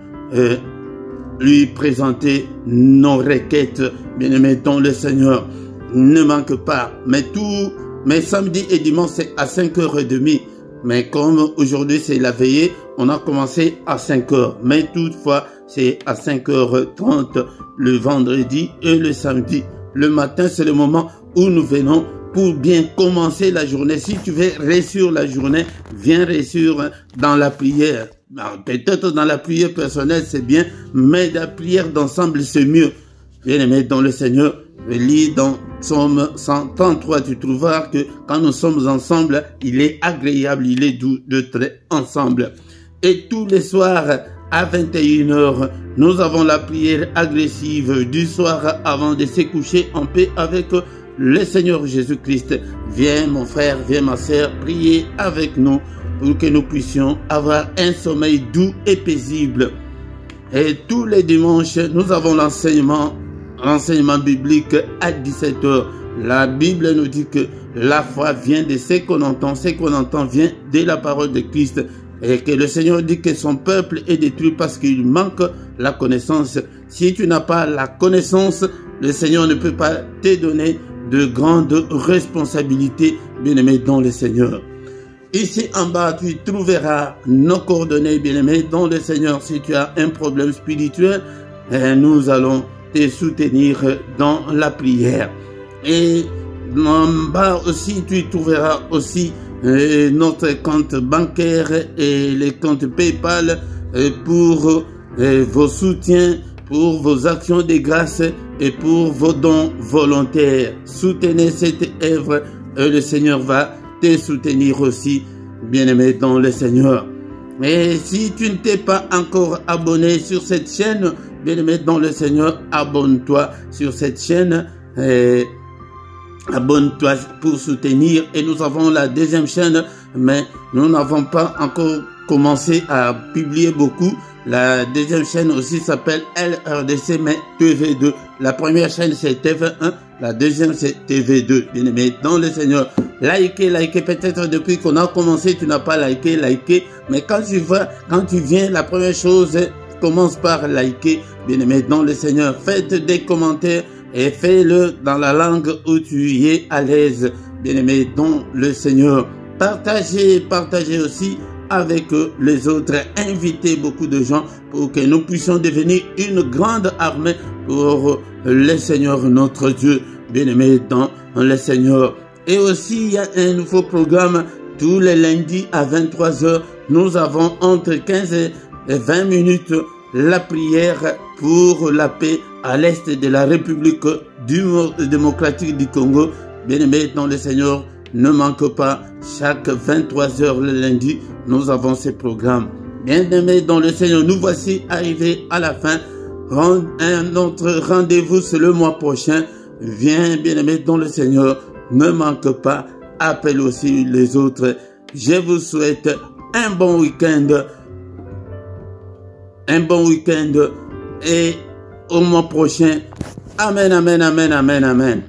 S1: lui présenter nos requêtes. Bien-aimés dans le Seigneur, ne manque pas. Mais samedi et dimanche, c'est à 5h30. Mais comme aujourd'hui, c'est la veillée, on a commencé à 5h. Mais toutefois, c'est à 5h30 le vendredi et le samedi. Le matin, c'est le moment où nous venons pour bien commencer la journée. Si tu veux réussir la journée, viens réussir dans la prière. Peut-être dans la prière personnelle, c'est bien, mais la prière d'ensemble, c'est mieux. Bien-aimé dans le Seigneur, lis dans Psaume 133, tu trouveras que quand nous sommes ensemble, il est agréable, il est doux d'être ensemble. Et tous les soirs, à 21h, nous avons la prière agressive du soir avant de se coucher en paix avec le Seigneur Jésus-Christ. Viens mon frère, viens ma sœur, prier avec nous pour que nous puissions avoir un sommeil doux et paisible. Et tous les dimanches, nous avons l'enseignement biblique à 17h. La Bible nous dit que la foi vient de ce qu'on entend vient de la parole de Christ. Et que le Seigneur dit que son peuple est détruit parce qu'il manque la connaissance. Si tu n'as pas la connaissance, le Seigneur ne peut pas te donner de grandes responsabilités, bien-aimé dans le Seigneur. Ici en bas, tu trouveras nos coordonnées, bien-aimé dans le Seigneur. Si tu as un problème spirituel, nous allons te soutenir dans la prière. Et en bas aussi, tu trouveras aussi notre compte bancaire et les comptes PayPal pour vos soutiens, pour vos actions de grâce et pour vos dons volontaires. Soutenez cette œuvre et le Seigneur va te soutenir aussi, bien-aimé dans le Seigneur. Et si tu ne t'es pas encore abonné sur cette chaîne, bien-aimé dans le Seigneur, abonne-toi sur cette chaîne. Abonne-toi pour soutenir. Et nous avons la deuxième chaîne, mais nous n'avons pas encore commencé à publier beaucoup. La deuxième chaîne aussi s'appelle LRDC, mais TV2. La première chaîne c'est TV1, la deuxième c'est TV2. Bien-aimé dans le Seigneur, likez. Peut-être depuis qu'on a commencé, tu n'as pas liké. Mais quand tu viens, la première chose, commence par liker. Bien-aimé dans le Seigneur, faites des commentaires. Et fais-le dans la langue où tu y es à l'aise, bien-aimé dans le Seigneur. Partagez aussi avec les autres. Invitez beaucoup de gens pour que nous puissions devenir une grande armée pour le Seigneur notre Dieu, bien-aimé dans le Seigneur. Et aussi, il y a un nouveau programme tous les lundis à 23h. Nous avons entre 15 et 20 minutes, la prière pour la paix à l'est de la République démocratique du Congo. Bien-aimés dans le Seigneur, ne manque pas, chaque 23h le lundi, nous avons ce programme. Bien-aimés dans le Seigneur, nous voici arrivés à la fin. Un autre rendez-vous, c'est le mois prochain. Viens, bien-aimés dans le Seigneur, ne manque pas, appelle aussi les autres. Je vous souhaite un bon week-end. Un bon week-end et au mois prochain. Amen, amen, amen, amen, amen.